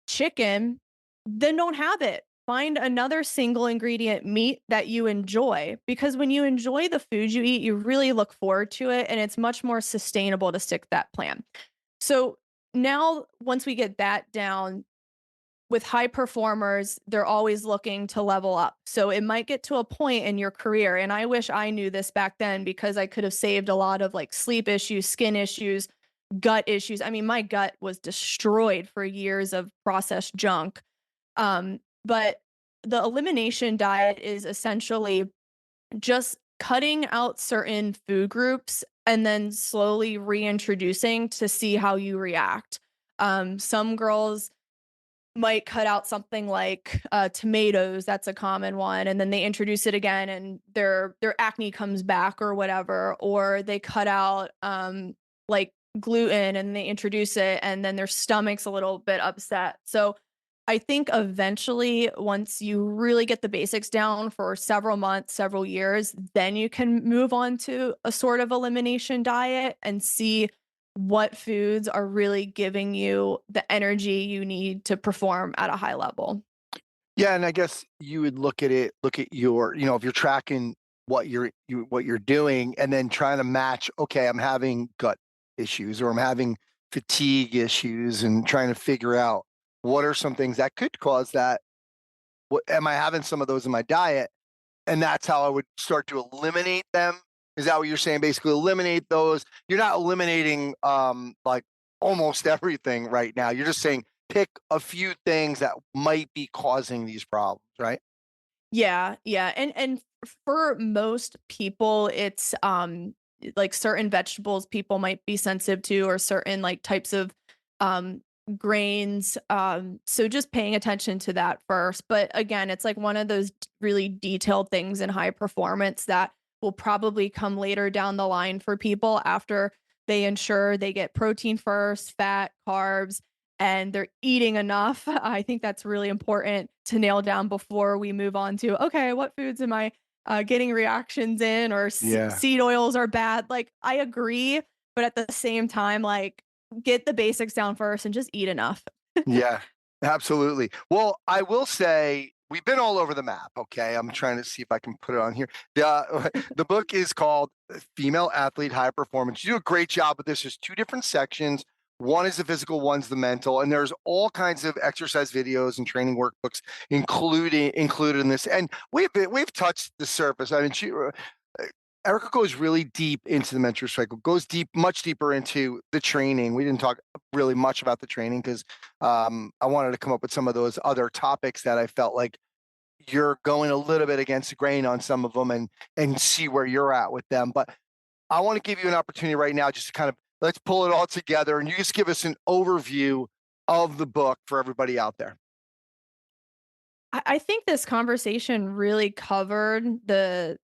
chicken, then don't have it. Find another single ingredient meat that you enjoy, because when you enjoy the food you eat, you really look forward to it, and it's much more sustainable to stick that plan. So now, once we get that down, with high performers, they're always looking to level up. So it might get to a point in your career, and I wish I knew this back then, because I could have saved a lot of like sleep issues, skin issues, gut issues. I mean, my gut was destroyed for years of processed junk. But the elimination diet is essentially just cutting out certain food groups and then slowly reintroducing to see how you react. Some girls might cut out something like tomatoes. That's a common one, and then they introduce it again, and their acne comes back or whatever. Or they cut out like gluten, and they introduce it, and then their stomach's a little bit upset. So I think eventually, once you really get the basics down for several months, several years, then you can move on to a sort of elimination diet and see what foods are really giving you the energy you need to perform at a high level. Yeah, and I guess you would look at your, if you're tracking what you're doing, and then trying to match, okay, I'm having gut issues, or I'm having fatigue issues, and trying to figure out what are some things that could cause that. What am I having some of those in my diet? And that's how I would start to eliminate them. Is that what you're saying? Basically eliminate those. You're not eliminating like almost everything right now. You're just saying pick a few things that might be causing these problems, right? Yeah, yeah. And for most people, it's like certain vegetables people might be sensitive to, or certain like types of um grains. So just paying attention to that first. But again, it's like one of those really detailed things in high performance that will probably come later down the line for people, after they ensure they get protein first, fat, carbs, and they're eating enough. I think that's really important to nail down before we move on to, okay, what foods am I getting reactions in, or Yeah. seed oils are bad. Like, I agree, but at the same time, like, get the basics down first and just eat enough. Yeah, absolutely. Well, I will say we've been all over the map. Okay. I'm trying to see if I can put it on here. The book is called Female Athlete High Performance. You do a great job with this. There's 2 different sections. One is the physical, one's the mental, and there's all kinds of exercise videos and training workbooks included in this. And we've touched the surface. I mean, Erica goes really deep into the mentor cycle, goes much deeper into the training. We didn't talk really much about the training because I wanted to come up with some of those other topics that I felt like you're going a little bit against the grain on some of them and see where you're at with them. But I want to give you an opportunity right now just to kind of let's pull it all together and you just give us an overview of the book for everybody out there. I think this conversation really covered the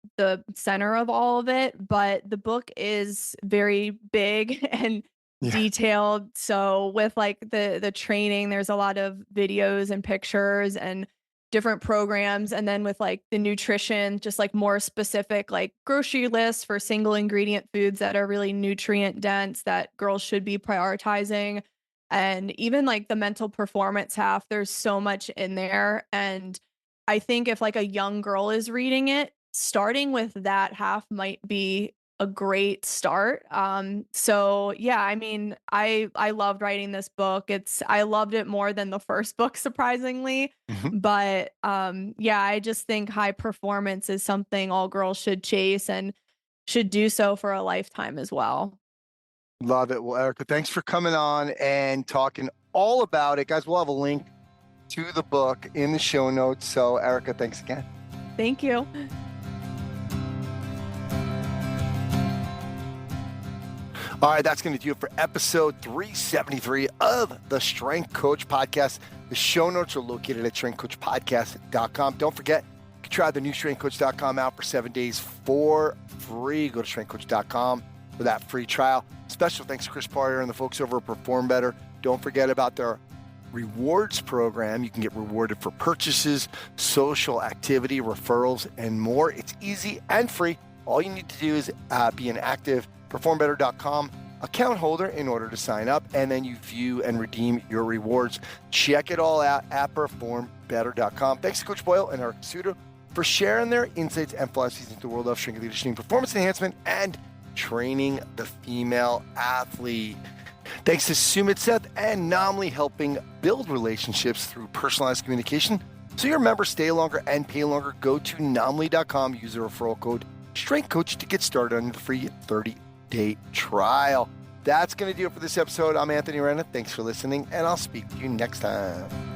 center of all of it, but the book is very big and detailed. So with like the training, there's a lot of videos and pictures and different programs. And then with like the nutrition, just like more specific, like grocery lists for single ingredient foods that are really nutrient dense that girls should be prioritizing. And even like the mental performance half, there's so much in there. And I think if like a young girl is reading it, starting with that half might be a great start. So yeah, I mean, I loved writing this book. I loved it more than the first book, surprisingly. But yeah, I just think high performance is something all girls should chase and should do so for a lifetime as well. Love it. Well, Erica, thanks for coming on and talking all about it. Guys, we'll have a link to the book in the show notes. So Erica, thanks again. Thank you. All right, that's going to do it for episode 373 of the Strength Coach Podcast. The show notes are located at strengthcoachpodcast.com. Don't forget, you can try the new strengthcoach.com out for 7 days for free. Go to strengthcoach.com for that free trial. Special thanks to Chris Poirier and the folks over at Perform Better. Don't forget about their rewards program. You can get rewarded for purchases, social activity, referrals, and more. It's easy and free. All you need to do is be an active PerformBetter.com account holder in order to sign up, and then you view and redeem your rewards. Check it all out at PerformBetter.com. Thanks to Coach Boyle and Eric Suter for sharing their insights and philosophies into the world of strength and conditioning, performance enhancement, and training the female athlete. Thanks to Sumit Seth and Naamly, helping build relationships through personalized communication so your members stay longer and pay longer. Go to Naamly.com, use the referral code StrengthCoach to get started on the free 30-day trial. That's going to do it for this episode. I'm Anthony Renna. Thanks for listening, and I'll speak to you next time.